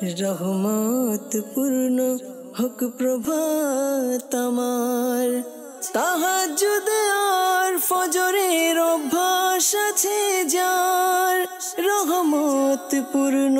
রহমত পূর্ণ হোক প্রভাত আমার, তাহাজ্জুদ আর ফজরের অভ্যাস আছে যার, রহমত পূর্ণ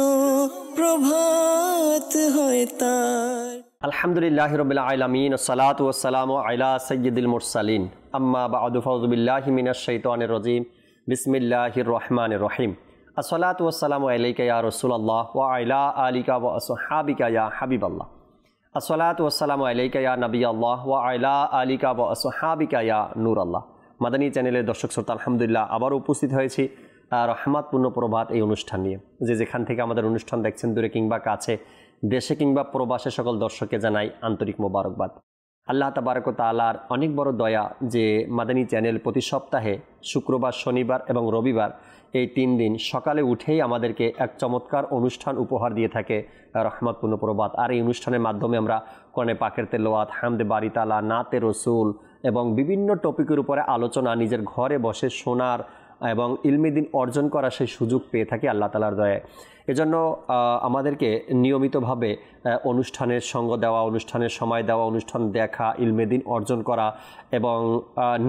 প্রভাত হয় তার। আলহামদুলিল্লাহি রাব্বিল আলামিন, আসসালাতু ওয়াসসালামু আলা সাইয়্যিদিল মুরসালিন, আম্মা বা'দু, ফাউযু বিল্লাহি মিনাশ শাইতানির রাজীম, বিসমিল্লাহির রহমানির রহিম। আসসালাতু ওয়াসসালামু আলাইকা ইয়া রাসূলুল্লাহ ওয়া আলা আলিকা ওয়া আসহাবিকা ইয়া হাবিবাল্লাহ। আসসালাতু ওয়াসসালামু আলাইকা ইয়া নবিয়াল্লাহ ওয়া আলা আলিকা ওয়া আসহাবিকা ইয়া নূরাল্লাহ। মাদানী চ্যানেলের দর্শক শ্রোতা, আলহামদুলিল্লাহ আবার উপস্থিত হয়েছি রহমতপূর্ণ প্রভাত এই অনুষ্ঠান নিয়ে। যেখান থেকে আমাদের অনুষ্ঠান দেখছেন, দূরে কিংবা কাছে, দেশে কিংবা প্রবাসে, সকল দর্শককে জানাই আন্তরিক মোবারকবাদ। আল্লাহ তাবারক ওয়া তাআলার অনেক বড় দয়া যে মাদানী চ্যানেল প্রতি সপ্তাহে শুক্রবার, শনিবার এবং রবিবার এই 3 দিন সকালে উঠেই আমাদেরকে এক চমৎকার অনুষ্ঠান উপহার দিয়ে থাকে রহমতপূর্ণ প্রভাত। আর এই অনুষ্ঠানের মাধ্যমে আমরা কোরআনে পাকের তেলাওয়াত, হামদে বারি তাআলা, নাতে রসুল এবং বিভিন্ন টপিকের উপরে আলোচনা নিজের ঘরে বসে শোনার এবং ইলমে দ্বীন অর্জন করার সেই সুযোগ পেয়ে থাকি আল্লাহ তাআলার দয়ায়। এজন্য আমাদেরকে নিয়মিতভাবে অনুষ্ঠানের সঙ্গ দেওয়া, অনুষ্ঠানের সময় দেওয়া, অনুষ্ঠান দেখা, ইলমে দ্বীন অর্জন করা এবং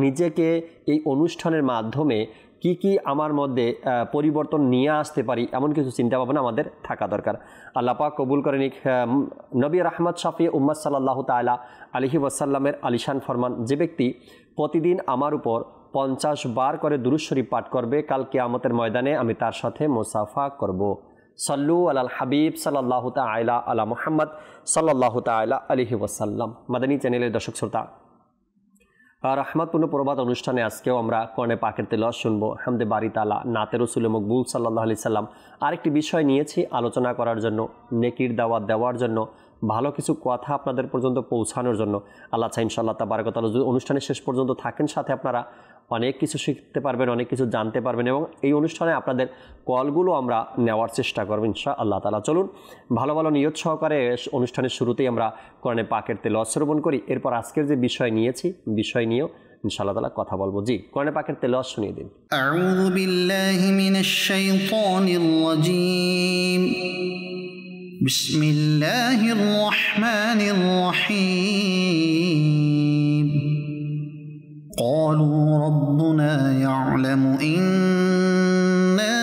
নিজেকে এই অনুষ্ঠানের মাধ্যমে কি কি আমার মধ্যে পরিবর্তন নিয়ে আসতে পারি এমন কিছু চিন্তাভাবনা আমাদের থাকা দরকার। আল্লাহ পাক কবুল করে নিক। নবী রাহমাত শাফি উম্মাত সাল্লাল্লাহু তাআলা আলাইহি ওয়াসাল্লামের আলিশান ফরমান, যে ব্যক্তি প্রতিদিন আমার উপর 50 বার করে দুরূদ শরীফ পাঠ করবে, কাল কিয়ামতের ময়দানে আমি তার সাথে মুসাফা করব। সাল্লু আলাল হাবিব সাল্লাল্লাহু তাআলা আলা মুহাম্মদ সাল্লাল্লাহু তাআলা আলাইহি ওয়াসাল্লাম। মাদানী চ্যানেলের দর্শক শ্রোতা, রহমতপূর্ণ প্রভাত অনুষ্ঠানে আজকেও আমরা কোরআনে পাকের তেলাওয়াত শুনবো, হামদে বারি তাআলা, নাতে রসুল মকবুল সাল্লাল্লাহু আলাইহি সাল্লাম। আরেকটি বিষয় নিয়েছি আলোচনা করার জন্য, নেকির দাওয়াত দেওয়ার জন্য, ভালো কিছু কথা আপনাদের পর্যন্ত পৌঁছানোর জন্য। আল্লাহ চাই ইনশাআল্লাহ তাবারক ওয়া তাআলা যদি অনুষ্ঠানের শেষ পর্যন্ত থাকেন, সাথে আপনারা অনেক কিছু শিখতে পারবেন, অনেক কিছু জানতে পারবেন এবং এই অনুষ্ঠানে আপনাদের কলগুলো আমরা নেওয়ার চেষ্টা করব ইনশাআল্লাহ তাআলা। চলুন ভালো ভালো নিয়ত সহকারে অনুষ্ঠানের শুরুতেই আমরা কোরআনে পাকের তেলাওয়াত শ্রবণ করি। এরপর আজকের যে বিষয় নিয়েছি, বিষয় নিয়েও ইনশাআল্লাহ তাআলা কথা বলবো। জি, কোরআনে পাকের তেলাওয়াত শুনিয়ে দিন। আউযু বিল্লাহি মিনাশ শাইতানির রাজীম। বিসমিল্লাহির রহমানির রহিম। قالوا ربنا يعلم إنا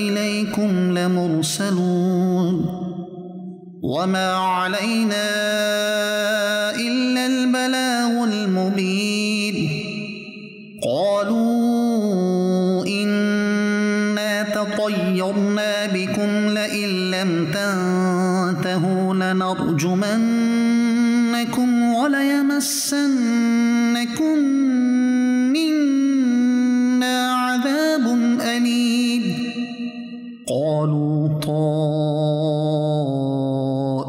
إليكم لمرسلون وما علينا إلا البلاغ المبين قالوا إنا تطيرنا بكم لئن لم تنتهوا لنرجمنكم وليمسنكم منا عذاب أليم قالوا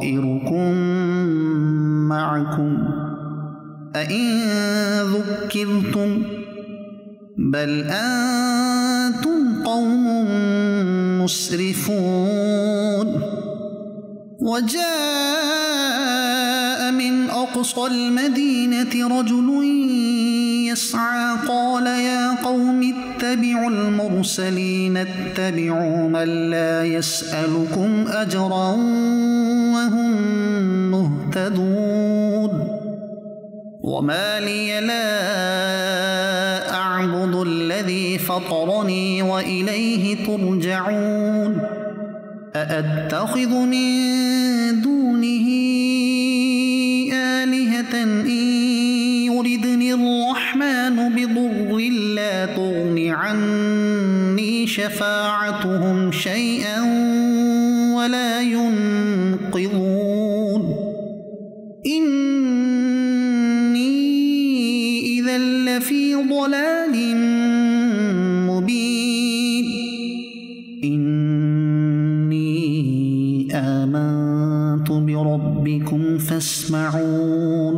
طائركم معكم أئن ذكرتم بل أنتم قوم مسرفون وجاء من أقصى المدينة رجل يسعى قال يا قوم اتبعوا المرسلين اتبعوا من لا يسألكم أجرا وهم مهتدون وما لي لا أعبد الذي فطرني وإليه ترجعون أأتخذ من دونه آلهة إن يردني الرحمن بضر لا تغن عني شفاعتهم شيئا ولا ينقذون إني إذا لفي ضلال مبين آمنت بربكم فاسمعون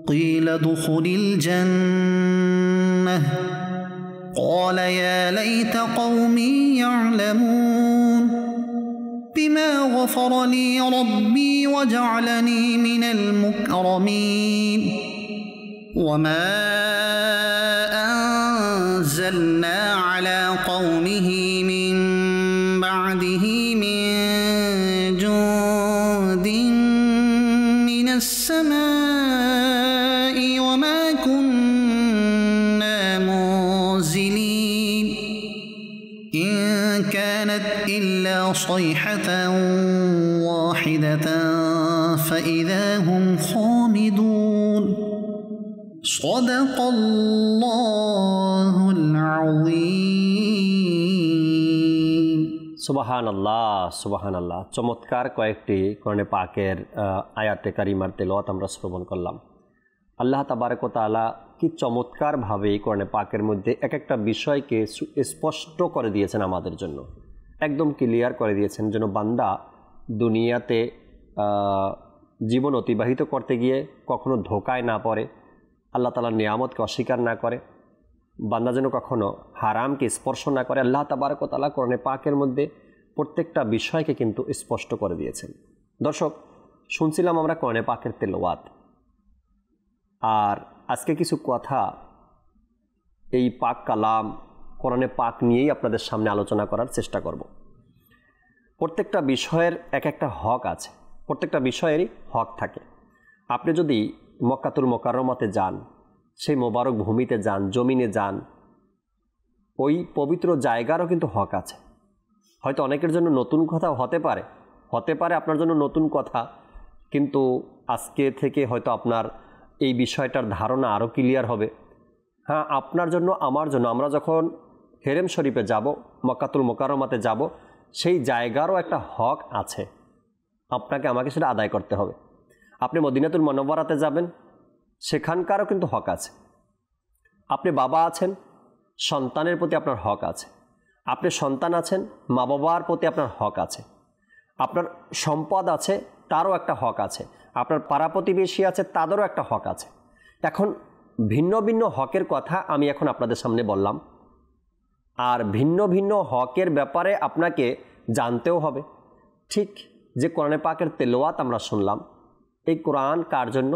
قيل ادخل الجنة قال يا ليت قومي يعلمون بما غفر لي ربي وجعلني من المكرمين وما أنزلنا على قومه من بعده من صيحة واحدة فإذا هم خامدون صدق الله العظيم সুবহানাল্লাহ সুবহানাল্লাহ। চমৎকার কয়েকটি কোরআনে পাকের আয়াতে কারিমার তেলাওয়াত আমরা শ্রবণ করলাম। আল্লাহ তাবারক ওয়া তাআলা কি চমৎকারভাবে কোরআনে পাকের মধ্যে এক একটা বিষয়কে স্পষ্ট করে দিয়েছেন আমাদের জন্য, একদম ক্লিয়ার করে দিয়েছেন, যেন বান্দা দুনিয়াতে জীবন অতিবাহিত করতে গিয়ে কখনো ধোকায় না পড়ে, আল্লাহ তাআলার নিয়ামতকে অস্বীকার না করে, বান্দা যেন কখনো হারামকে স্পর্শ না করে। আল্লাহ তাবারক ওয়া তাআলা কোরআনে পাকের মধ্যে প্রত্যেকটা বিষয়কে কিন্তু স্পষ্ট করে দিয়েছেন। দর্শক, শুনছিলাম আমরা কোরআনে পাকের তেলাওয়াত, আর আজকে কিছু কথা এই পাক কালাম কোরআনে পাক নিয়েই আপনাদের সামনে আলোচনা করার চেষ্টা করব। প্রত্যেকটা বিষয়ের এক একটা হক আছে, প্রত্যেকটা বিষয়েরই হক থাকে। আপনি যদি মক্কাতুল মুকাররমাতে যান, সেই মোবারক ভূমিতে যান, জমিনে যান, ওই পবিত্র জায়গারও কিন্তু হক আছে। হয়তো অনেকের জন্য নতুন কথা হতে পারে আপনার জন্য নতুন কথা, কিন্তু আজকে থেকে হয়তো আপনার এই বিষয়টার ধারণা আরও ক্লিয়ার হবে। হ্যাঁ, আপনার জন্য, আমার জন্য, আমরা যখন হেরেম শরীফে যাব, মক্কাতুল মুকাররমাতে যাব, সেই জায়গারও একটা হক আছে, আপনাকে আমাকে সেটা আদায় করতে হবে। আপনি মদিনাতুল মুনাওয়ারাতে যাবেন, সেখানকারও কিন্তু হক আছে। আপনি বাবা আছেন, সন্তানের প্রতি আপনার হক আছে। আপনি সন্তান আছেন, মা বাবার প্রতি আপনার হক আছে। আপনার সম্পদ আছে, তারও একটা হক আছে। আপনার পাড়া প্রতিবেশী আছে, তাদেরও একটা হক আছে। এখন ভিন্ন ভিন্ন হকের কথা আমি এখন আপনাদের সামনে বললাম, আর ভিন্ন ভিন্ন হকের ব্যাপারে আপনাকে জানতেও হবে। ঠিক যে কোরআনে পাকের তেলাওয়াত আমরা শুনলাম, এই কোরআন কার জন্য?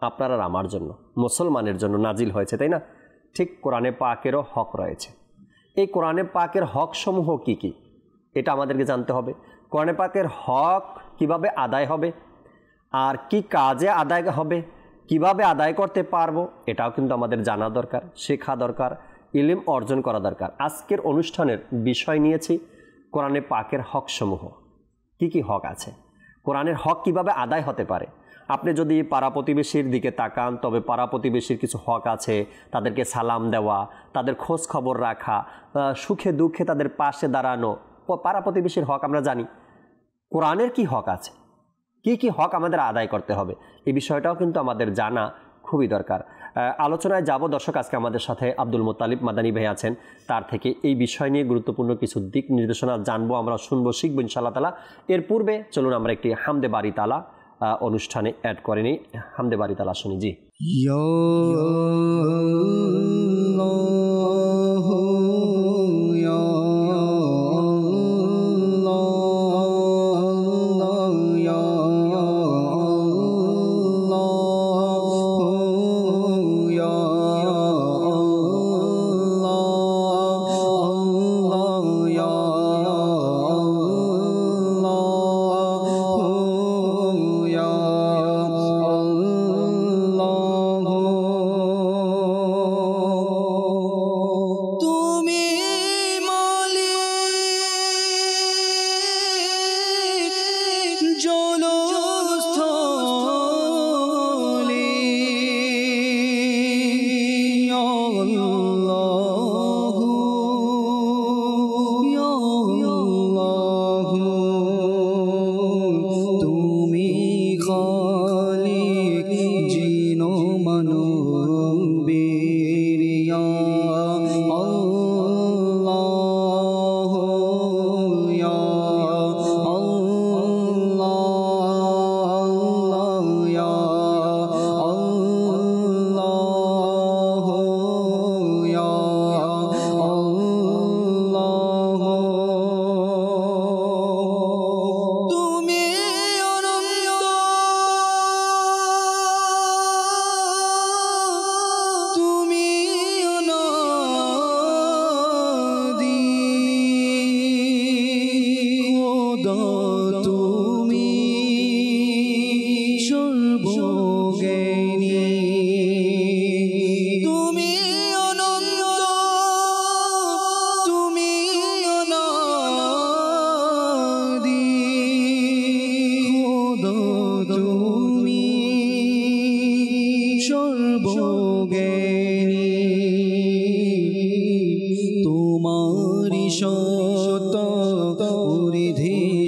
আপনার আর আমার জন্য, মুসলমানের জন্য নাজিল হয়েছে, তাই না? ঠিক কোরআনে পাকেরও হক রয়েছে। এই কোরআনে পাকের হকসমূহ কি কি, এটা আমাদেরকে জানতে হবে। কোরআনে পাকের হক কিভাবে আদায় হবে, আর কি কাজে আদায় হবে, কিভাবে আদায় করতে পারবো, এটাও কিন্তু আমাদের জানা দরকার, শেখা দরকার, ইলম অর্জন করা দরকার। আজকের অনুষ্ঠানের বিষয় নিয়েছি কোরআনে পাকের হকসমূহ। কি কি হক আছে, কোরআনের হক কিভাবে আদায় হতে পারে। আপনি যদি পাড়া প্রতিবেশীর দিকে তাকান, তবে পাড়া প্রতিবেশীর কিছু হক আছে। তাদেরকে সালাম দেওয়া, তাদের খোঁজ খবর রাখা, সুখে দুঃখে তাদের পাশে দাঁড়ানো, পাড়া প্রতিবেশীর হক আমরা জানি। কোরআনের কি হক আছে, কি কি হক আমাদের আদায় করতে হবে, এই বিষয়টাও কিন্তু আমাদের জানা খুবই দরকার। আলোচনায় যাব দর্শক। আজকে আমাদের সাথে আব্দুল মুত্তালিব মাদানী ভাই আছেন, তার থেকে এই বিষয় নিয়ে গুরুত্বপূর্ণ কিছু দিক নির্দেশনা জানবো, আমরা শুনবো, শিখবো ইনশাআল্লাহ তাআলা। এর পূর্বে চলুন আমরা একটি হামদে বারি তালা অনুষ্ঠানে অ্যাড করে নিই। হামদে বারি তালা শুনি। জি,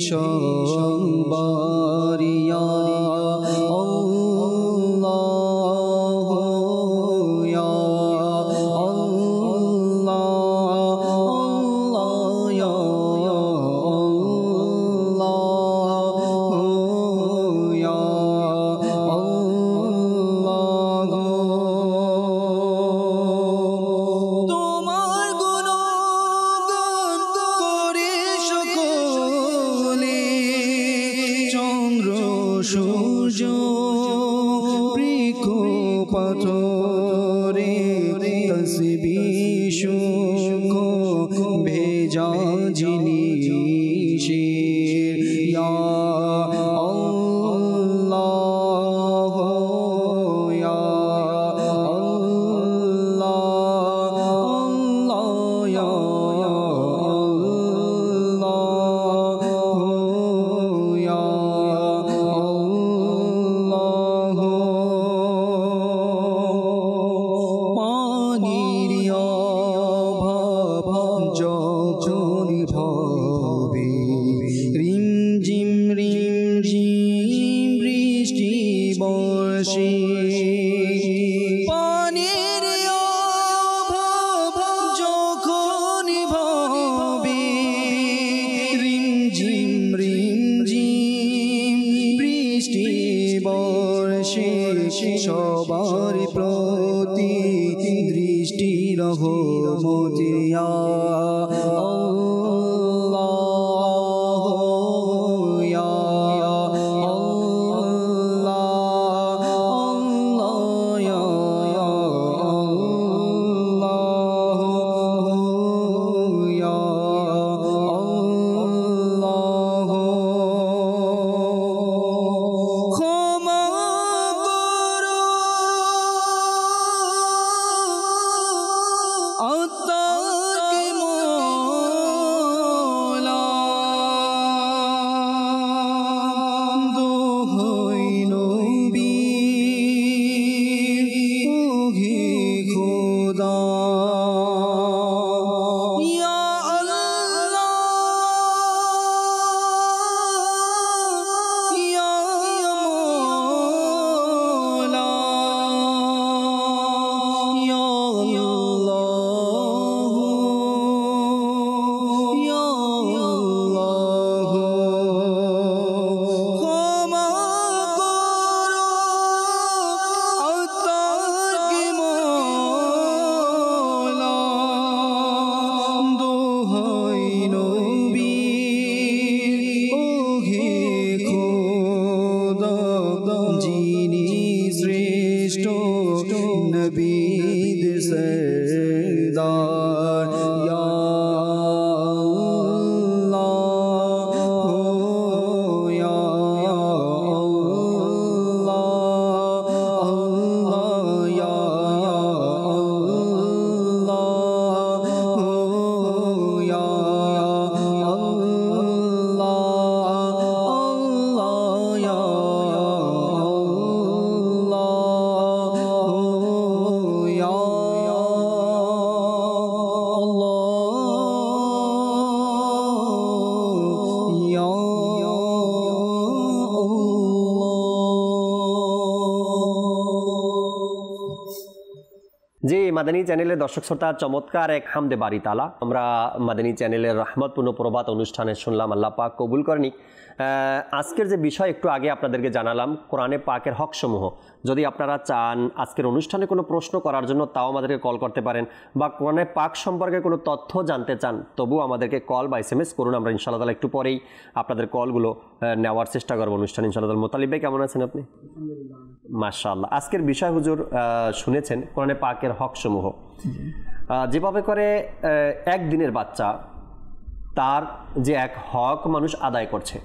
ভীষণ বারিয়া সূর্য বৃক্ষ পাথরে তসবিহ শুক ভেজা জিনিসে ইয়া আল্লাহ ইয়া আল্লাহ আল্লাহ ইয়া পানির অভাব যখন ভাবে রিমঝিম রিমঝিম বৃষ্টি বর্ষে সবার প্রতি দৃষ্টি রহমতিয়া नबीद सरदार या अल्लाह हो या अल्लाह अल्लाह या अल्लाह हो या अल्लाह अल्लाह या জি মাদানী চ্যানেলের দর্শক শ্রোতা চমৎকার এক হামদে বাড়ি তালা আমরা মাদানী চ্যানেলের রহমতপূর্ণ প্রভাত অনুষ্ঠানে শুনলাম। আল্লাহ পাক কবুল করেনি। আজকের যে বিষয় একটু আগে আপনাদেরকে জানালাম কোরআনে পাকের হকসমূহ। যদি আপনারা চান আজকের অনুষ্ঠানে কোনো প্রশ্ন করার জন্য তাও আমাদেরকে কল করতে পারেন, বা কোরআনে পাক সম্পর্কে কোনো তথ্য জানতে চান তবুও আমাদেরকে কল বা SMS করুন। আমরা ইনশাআল্লাহ তাআলা একটু পরেই আপনাদের কলগুলো নেওয়ার চেষ্টা করবো অনুষ্ঠান ইনশাআল্লাহ। মোতালিব ভাই কেমন আছেন আপনি? মাশাআল্লাহ। আজকের বিষয় হুজুর শুনেছেন কোরআনে পাকের হকসমূহ। যেভাবে করে একদিনের বাচ্চা তার যে এক হক মানুষ আদায় করছে,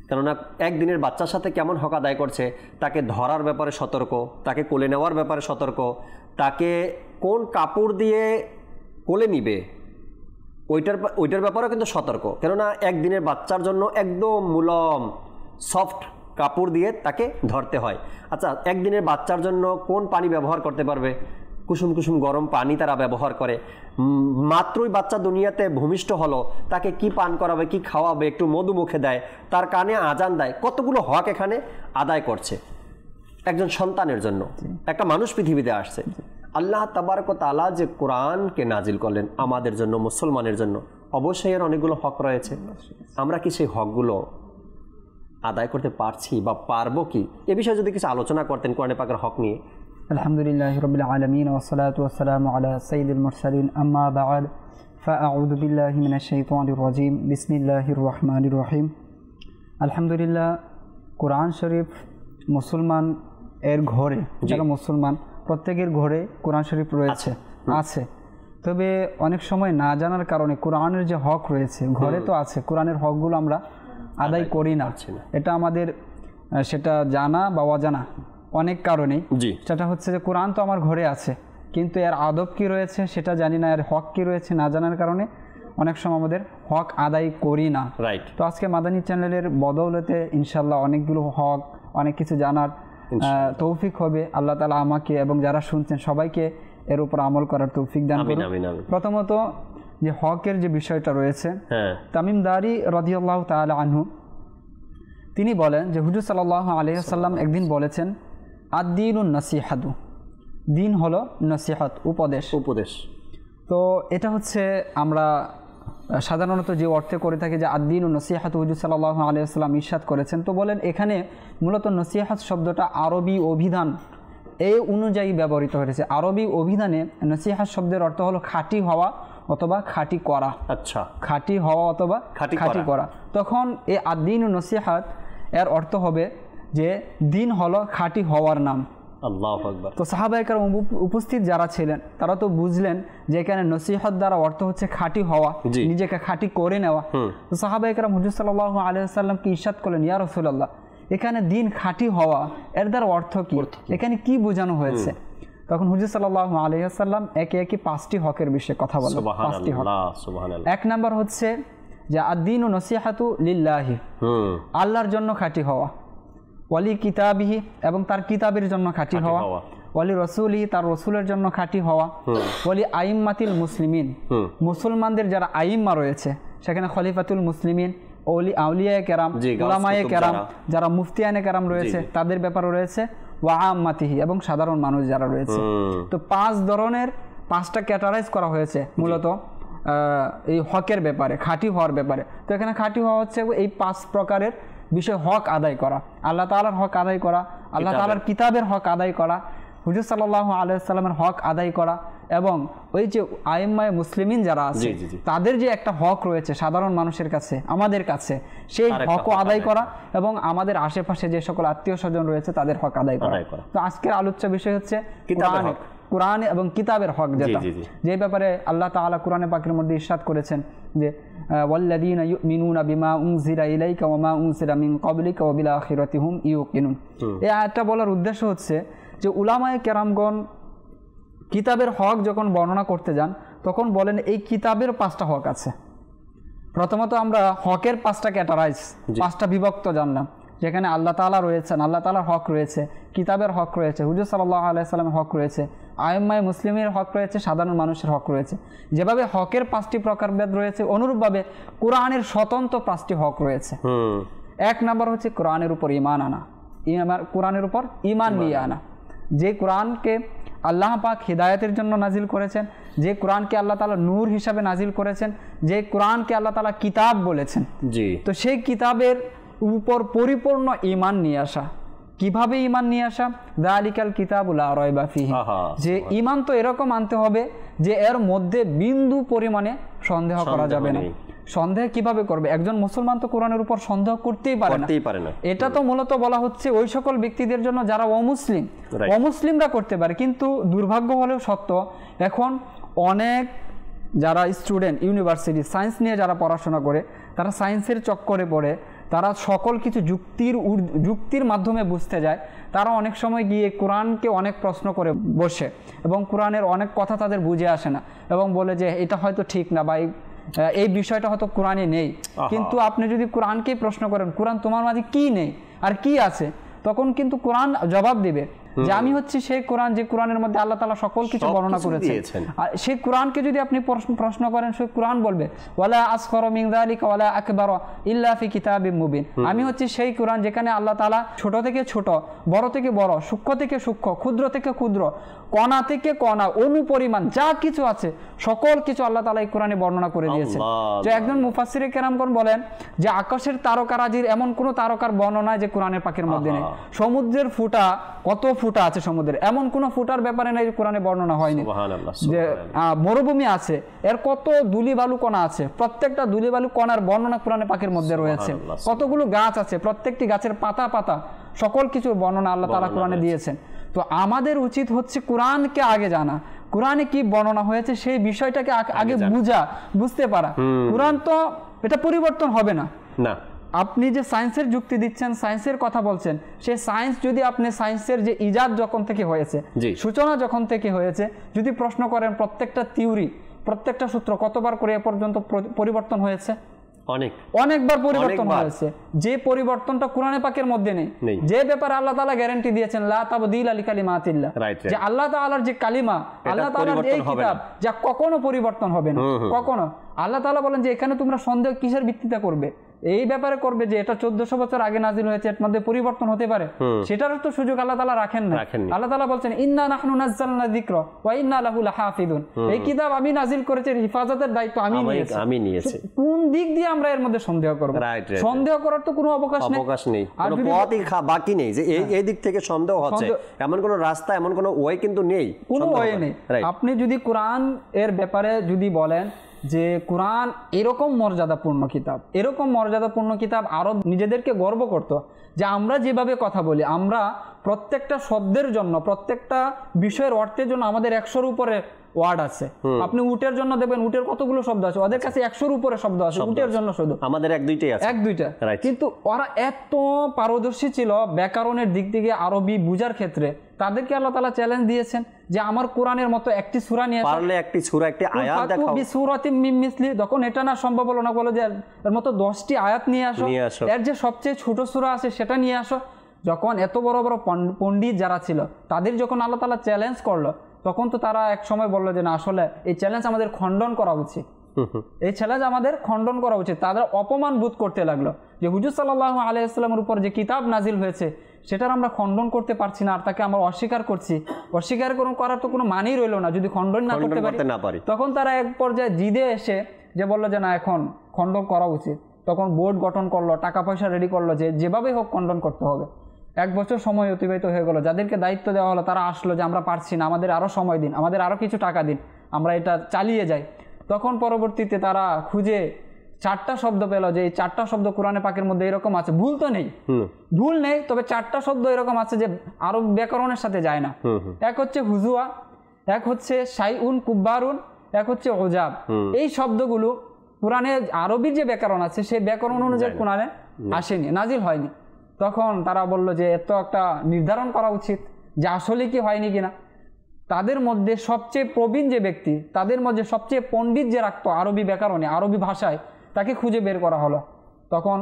কেননা একদিনের বাচ্চার সাথে কেমন হক আদায় করছে, তাকে ধরার ব্যাপারে সতর্ক, তাকে কোলে নেওয়ার ব্যাপারে সতর্ক, তাকে কোন কাপড় দিয়ে কোলে নিবে ওইটার ব্যাপারেও কিন্তু সতর্ক। কেননা একদিনের বাচ্চার জন্য একদম মুলায়ম সফট কাপড় দিয়ে তাকে ধরতে হয়। আচ্ছা, একদিনের বাচ্চার জন্য কোন পানি ব্যবহার করতে পারবে, কুসুম কুসুম গরম পানি তারা ব্যবহার করে। মাত্রই বাচ্চা দুনিয়াতে ভূমিষ্ঠ হলো, তাকে কি পান করাবে, কি খাওয়াবে, একটু মধু মুখে দেয়, তার কানে আজান দেয়, কতগুলো হক এখানে আদায় করছে একজন সন্তানের জন্য। একটা মানুষ পৃথিবীতে আসছে, আল্লাহ তাবারক ওয়া তাআলা যে কোরআনকে নাজিল করলেন আমাদের জন্য, মুসলমানের জন্য, অবশ্যই এর অনেকগুলো হক রয়েছে। আমরা কি সেই হকগুলো আদায় করতে পারছি বা পারবো কি, এ বিষয়ে যদি কিছু আলোচনা করতেন কোরআন পাকের হক নিয়ে। আলহামদুলিল্লাহি রাব্বিল আলামিন ওয়া সলাতু ওয়া সালামু আলা সাইয়্যিদিল মুরসালিন, আম্মা বা'দ, ফাআউযু বিল্লাহি মিনাশ শাইতানির রাজীম, বিসমিল্লাহির রহমানির রহিম। আলহামদুলিল্লাহ, কোরআন শরীফ মুসলমান এর ঘরে, যারা মুসলমান প্রত্যেকের ঘরে কোরআন শরীফ রয়েছে, আছে। তবে অনেক সময় না জানার কারণে কোরআনের যে হক রয়েছে ঘরে তো আছে, কোরআনের হকগুলো আমরা আদায় করি না। এটা আমাদের সেটা জানা বা অজানা অনেক কারণেই। সেটা হচ্ছে যে কোরআন তো আমার ঘরে আছে, কিন্তু এর আদব কি রয়েছে সেটা জানি না, এর হক কি রয়েছে না জানার কারণে অনেক সময় আমাদের হক আদায় করি না। তো আজকে মাদানী চ্যানেলের বদৌলতে ইনশাল্লাহ অনেকগুলো হক, অনেক কিছু জানার তৌফিক হবে। আল্লাহ তাআলা আমাকে এবং যারা শুনছেন সবাইকে এর উপর আমল করার তৌফিক দান করুন। প্রথমত যে হকের যে বিষয়টা রয়েছে, তামিম দারি রাদিয়াল্লাহু তাআলা আনহু তিনি বলেন যে হুজুর সাল্লাল্লাহু আলাইহি ওয়াসাল্লাম একদিন বলেছেন, আদ-দীনুন নাসিহাতু, দিন হলো নসিহত, উপদেশ। তো এটা হচ্ছে আমরা সাধারণত যে অর্থে করে থাকি যে আদ-দীনুন নাসিহাতু, হুজুর সাল্লাল্লাহু আলাইহি ওয়াসাল্লাম ইরশাদ করেছেন। তো বলেন এখানে মূলত নসিহাত শব্দটা আরবি অভিধান এই অনুযায়ী ব্যবহৃত হয়েছে। আরবি অভিধানে নসিহাত শব্দের অর্থ হলো খাঁটি হওয়া অথবা খাঁটি করা। আচ্ছা, খাঁটি হওয়া অথবা খাঁটি করা। তখন এই আদ-দীনুন নসিহাত এর অর্থ হবে যে দিন হলো খাঁটি হওয়ার নাম। আল্লাহু আকবার। তো সাহাবায়ে কেরাম উপস্থিত যারা ছিলেন তারা তো বুঝলেন যে এখানে নসিহত দ্বারা অর্থ হচ্ছে খাঁটি হওয়া, নিজেকে খাঁটি করে নেওয়া। তো সাহাবায়ে কেরাম হুজুর সাল্লাল্লাহু আলাইহি ওয়াসাল্লামকে ইরশাদ করলেন, ইয়া রাসূলুল্লাহ, এখানে দিন খাঁটি হওয়া এর দ্বারা অর্থ কি, এখানে কি বোঝানো হয়েছে? তখন হুজুর সাল্লাল্লাহু আলাইহি ওয়াসাল্লাম একে একে 5টি হকের বিষয়ে কথা বলেন। 5টি হক। এক নাম্বার হচ্ছে যে আদ-দীনু নসিহাতু লিল্লাহি, আল্লাহর জন্য খাঁটি হওয়া, ওয়ালি কিতাবিহি, এবং তার কিতাবের জন্য খাঁটি হওয়া, ওয়ালি রসুলি, তার রসুলের জন্য খাঁটি হওয়া, ওয়ালি আইম্মাতিল মুসলিমিন, মুসলমানদের যারা আইম্মা রয়েছে সেখানে খলিফাতুল মুসলিমিন, ওলি আউলিয়ায়ে কেরাম, উলামায়ে কেরাম, যারা মুফতিয়ানে কেরাম রয়েছে তাদের ব্যাপারে রয়েছে, ওয়া আম্মাতিহি, এবং সাধারণ মানুষ যারা রয়েছে। তো 5 ধরনের 5টা ক্যাটারাইজ করা হয়েছে মূলত এই হকের ব্যাপারে, খাঁটি হওয়ার ব্যাপারে। তো এখানে খাঁটি হওয়া হচ্ছে এই 5 প্রকারের বিষয় হক আদায় করা, আল্লাহ তাআলার হক আদায় করা, আল্লাহ তাআলার কিতাবের হক আদায় করা, হুজুর সাল্লাল্লাহু আলাইহি ওয়াসাল্লামের হক আদায় করা, এবং ওই যে আইম্মায়ে মুসলিমিন যারা আছে তাদের যে একটা হক রয়েছে সাধারণ মানুষের কাছে, আমাদের কাছে, সেই হকও আদায় করা, এবং আমাদের আশেপাশে যে সকল আত্মীয় স্বজন রয়েছে তাদের হক আদায় করা। তো আজকের আলোচ্য বিষয় হচ্ছে কোরআন এবং কিতাবের হক, যেটা যে ব্যাপারে আল্লাহ তাআলা কোরআনে পাকের মধ্যে ইরশাদ করেছেন যে ওয়াল্লাযীনা ইউমিনুনা বিমা উনজিলা ইলাইকা ওয়া মা উনজিলা মিন ক্বাবলিকা ওয়া বিল আখিরাতি হুম ইউকিনুন। এই আয়াতটা বলার উদ্দেশ্য হচ্ছে যে উলামায়ে কেরামগণ কিতাবের হক যখন বর্ণনা করতে যান তখন বলেন এই কিতাবের 5টা হক আছে। প্রথমত আমরা হকের 5টা ক্যাটারাইজ, 5টা বিভক্ত জানলাম, যেখানে আল্লাহ তাআলা রয়েছেন, আল্লাহ তাআলার হক রয়েছে, কিতাবের হক রয়েছে, হুজুর সাল্লাল্লাহু আলাইহি ওয়াসাল্লামের হক রয়েছে, আইম্মায়ে মুসলিমের হক রয়েছে, সাধারণ মানুষের হক রয়েছে। যেভাবে হকের 5টি প্রকারভেদ রয়েছে, অনুরূপভাবে কোরআনের স্বতন্ত্র 5টি হক রয়েছে। এক নাম্বার হচ্ছে কোরআনের উপর ঈমান আনা, কোরআনের উপর ঈমান নিয়ে আনা। যে কোরআনকে আল্লাহ পাক হিদায়াতের জন্য নাজিল করেছেন, যে কোরআনকে আল্লাহ তাআলা নূর হিসাবে নাজিল করেছেন, যে কোরআনকে আল্লাহ তাআলা কিতাব বলেছেন, তো সেই কিতাবের উপর পরিপূর্ণ ঈমান নিয়ে আসা। কিভাবে ঈমান নিয়ে আসা? যালিকাল কিতাবু লা রাইবা ফিহি, যে ঈমান তো এরকম আনতে হবে যে এর মধ্যে বিন্দু পরিমাণে সন্দেহ করা যাবে না। সন্দেহ কিভাবে করবে? একজন মুসলমান তো কোরআনের উপর সন্দেহ করতেই পারে না। এটা তো মূলত বলা হচ্ছে ওই সকল ব্যক্তিদের জন্য যারা অমুসলিম, অমুসলিমরা করতে পারে। কিন্তু দুর্ভাগ্য হলেও সত্য, এখন অনেক যারা স্টুডেন্ট ইউনিভার্সিটি সায়েন্স নিয়ে যারা পড়াশোনা করে, তারা সায়েন্সের চক্করে পড়ে, তারা সকল কিছু যুক্তির মাধ্যমে বুঝতে যায়। তারা অনেক সময় গিয়ে কোরআনকে অনেক প্রশ্ন করে বসে, এবং কোরআনের অনেক কথা তাদের বুঝে আসে না, এবং বলে যে এটা হয়তো ঠিক না, বা এই বিষয়টা হয়তো কোরআনে নেই। কিন্তু আপনি যদি কোরআনকেই প্রশ্ন করেন, কোরআন তোমার মাঝে কি নেই আর কি আছে, তখন কিন্তু কোরআন জবাব দিবে যে আমি হচ্ছে সেই কোরআন, যে কোরআনের মধ্যে আল্লাহ তাআলা সকল কিছু বর্ণনা করেছেন। আর সেই কোরআনকে যদি আপনি প্রশ্ন করেন, সেই কোরআন বলবে ওয়ালা আসগরা মিন যালিকা ওয়ালা আকবারা ইল্লা ফি কিতাবিম মুবিন। আমি হচ্ছে সেই কোরআন যেখানে আল্লাহ তাআলা ছোট থেকে ছোট, বড় থেকে বড়, সূক্ষ্ম থেকে সূক্ষ্ম, ক্ষুদ্র থেকে ক্ষুদ্র, কণা থেকে কণা, অনুপরিমাণ যা কিছু আছে সকল কিছু আল্লাহ তাআলা এই কোরআনে বর্ণনা করে দিয়েছেন। যে একজন মুফাসসিরে কেরামগণ বলেন যে আকাশের তারকারাজির এমন কোন তারকার বর্ণনা যে কোরআনের পাকের মধ্যে নেই। সমুদ্রের ফুটা, কত ফুটা আছে সমুদ্রের, এমন কোন ফুটার ব্যাপারে নাই কোরআনে বর্ণনা হয়নি। যে মরুভূমি আছে, এর কত ধুলি বালু কণা আছে, প্রত্যেকটা ধুলি বালু কণার বর্ণনা কোরআনে পাকের মধ্যে রয়েছে। কতগুলো গাছ আছে, প্রত্যেকটি গাছের পাতা পাতা সকল কিছুর বর্ণনা আল্লাহ তাআলা কোরআনে দিয়েছেন। তো আমাদের উচিত হচ্ছে কোরআনকে আগে জানা, কোরআনে কি বর্ণনা হয়েছে সেই বিষয়টাকে আগে বুঝতে পারা। কোরআন তো এটা পরিবর্তন হবে না। আপনি যে সায়েন্সের যুক্তি দিচ্ছেন, সায়েন্সের কথা বলছেন, সেই সায়েন্স যদি আপনি সায়েন্সের যে ইজাদ যখন থেকে হয়েছে, সূচনা যখন থেকে হয়েছে, যদি প্রশ্ন করেন প্রত্যেকটা থিওরি, প্রত্যেকটা সূত্র কতবার করে এ পর্যন্ত পরিবর্তন হয়েছে? অনেকবার পরিবর্তন হয়েছে। যে পরিবর্তনটা কোরআনে পাকের মধ্যে নেই, যে ব্যাপারে আল্লাহ তাআলা গ্যারান্টি দিয়েছেন লা তাবদীলা লিকালিমাতিল্লাহ, যে আল্লাহ তাআলার যে কালিমা, আল্লাহ তাআলার যে কিতাব, যা কখনো পরিবর্তন হবে না, কখনো। আল্লাহ তাআলা বলেন যে এখানে তোমরা সন্দেহ কিসের ভিত্তিতে করবে? এই ব্যাপারে করবে যে এটা 1400 বছর আগে নাজিল হয়েছে, এর মধ্যে পরিবর্তন হতে পারে, সেটারও তো সুযোগ আল্লাহ তাআলা রাখেন না। আল্লাহ তাআলা বলছেন ইন্না নাহনু নাযালনা যিকরা ওয়া ইন্না লাহু লাহাফিজুন, এই কিতাব আমি নাজিল করেছি, হেফাজতের দায়িত্ব আমি নিয়েছি। কোন দিক দিয়ে আমরা এর মধ্যে সন্দেহ করব? সন্দেহ করার তো কোনো অবকাশ নেই, কোনো পথই বাকি নেই যে এই দিক থেকে সন্দেহ হচ্ছে, এমন কোনো রাস্তা, এমন কোনো ওয়ে কিন্তু নেই, কোনো ওয়ে নেই। আপনি যদি কোরআন এর ব্যাপারে যদি বলেন যে কোরআন এরকম মর্যাদাপূর্ণ কিতাব, এরকম মর্যাদাপূর্ণ কিতাব, আরো নিজেদেরকে গর্ব করত যে আমরা যেভাবে কথা বলি, আমরা প্রত্যেকটা শব্দের জন্য, প্রত্যেকটা বিষয়ের অর্থের জন্য আমাদের 100-র উপরে ওয়ার্ড আছে। আপনি উটের জন্য দেখবেন উটের কতগুলো শব্দ আছে, ওদের কাছে 100-র উপরে শব্দ আছে উটের জন্য, শুধু আমাদের এক দুইটা। কিন্তু ওরা এত পারদর্শী ছিল ব্যাকরণের দিক থেকে, আরবি বুঝার ক্ষেত্রে। তাদেরকে আল্লাহ তাআলা চ্যালেঞ্জ দিয়েছেন যে আমার কোরআনের মতো একটি সূরা নিয়ে পারলে একটি সূরা, একটি আয়াত দেখাও, বিসূরাতিন মিন মিসলি। যখন এটা না সম্ভব হলো না, বলো যে এর মতো 10টি আয়াত নিয়ে আসো, এর যে সবচেয়ে ছোট সূরা আছে সেটা নিয়ে আসো। যখন এত বড় বড় পণ্ডিত যারা ছিল তাদের যখন আল্লাহ তাআলা চ্যালেঞ্জ করলো, তখন তো তারা এক সময় বললো যে না, আসলে এই চ্যালেঞ্জ আমাদের খণ্ডন করা উচিত, এই চ্যালেঞ্জ আমাদের খণ্ডন করা উচিত। তাদের অপমান বোধ করতে লাগলো যে হুজুর সাল্লাল্লাহু আলাইহি ওয়াসাল্লামের উপর যে কিতাব নাজিল হয়েছে সেটার আমরা খণ্ডন করতে পারছি না, আর তাকে আমরা অস্বীকার করছি। অস্বীকার করার তো কোনো মানেই রইলো না যদি খণ্ডন না করতে পারি। তখন তারা এক পর্যায়ে জিদে এসে যে বললো যে না, এখন খণ্ডন করা উচিত। তখন বোর্ড গঠন করলো, টাকা পয়সা রেডি করলো, যে যেভাবে হোক খণ্ডন করতে হবে। 1 বছর সময় অতিবাহিত হয়ে গেল। যাদেরকে দায়িত্ব দেওয়া হলো তারা আসলো যে আমরা পারছি না, আমাদের আরো সময় দিন, আমাদের আরো কিছু টাকা দিন, আমরা এটা চালিয়ে যাই। তখন পরবর্তীতে তারা খুঁজে 4টা শব্দ পেল, যে এই 4টা শব্দ কোরআনে পাকের মধ্যে এরকম আছে। ভুল তো নেই, ভুল নেই, তবে 4টা শব্দ এরকম আছে যে আরব ব্যাকরণের সাথে যায় না। এক হচ্ছে হুজুয়া, এক হচ্ছে শাইউন কুব্বারুন, এক হচ্ছে ওজাব। এই শব্দগুলো কোরআনে আরবির যে ব্যাকরণ আছে সেই ব্যাকরণ অনুযায়ী কোরআনে আসেনি, নাজিল হয়নি। তখন তারা বলল যে এত একটা নির্ধারণ করা উচিত যে আসলে কি হয়নি কিনা। তাদের মধ্যে সবচেয়ে প্রবীণ যে ব্যক্তি, তাদের মধ্যে সবচেয়ে পণ্ডিত যে রাখতো আরবি ব্যাকরণে, আরবি ভাষায়, তাকে খুঁজে বের করা হলো। তখন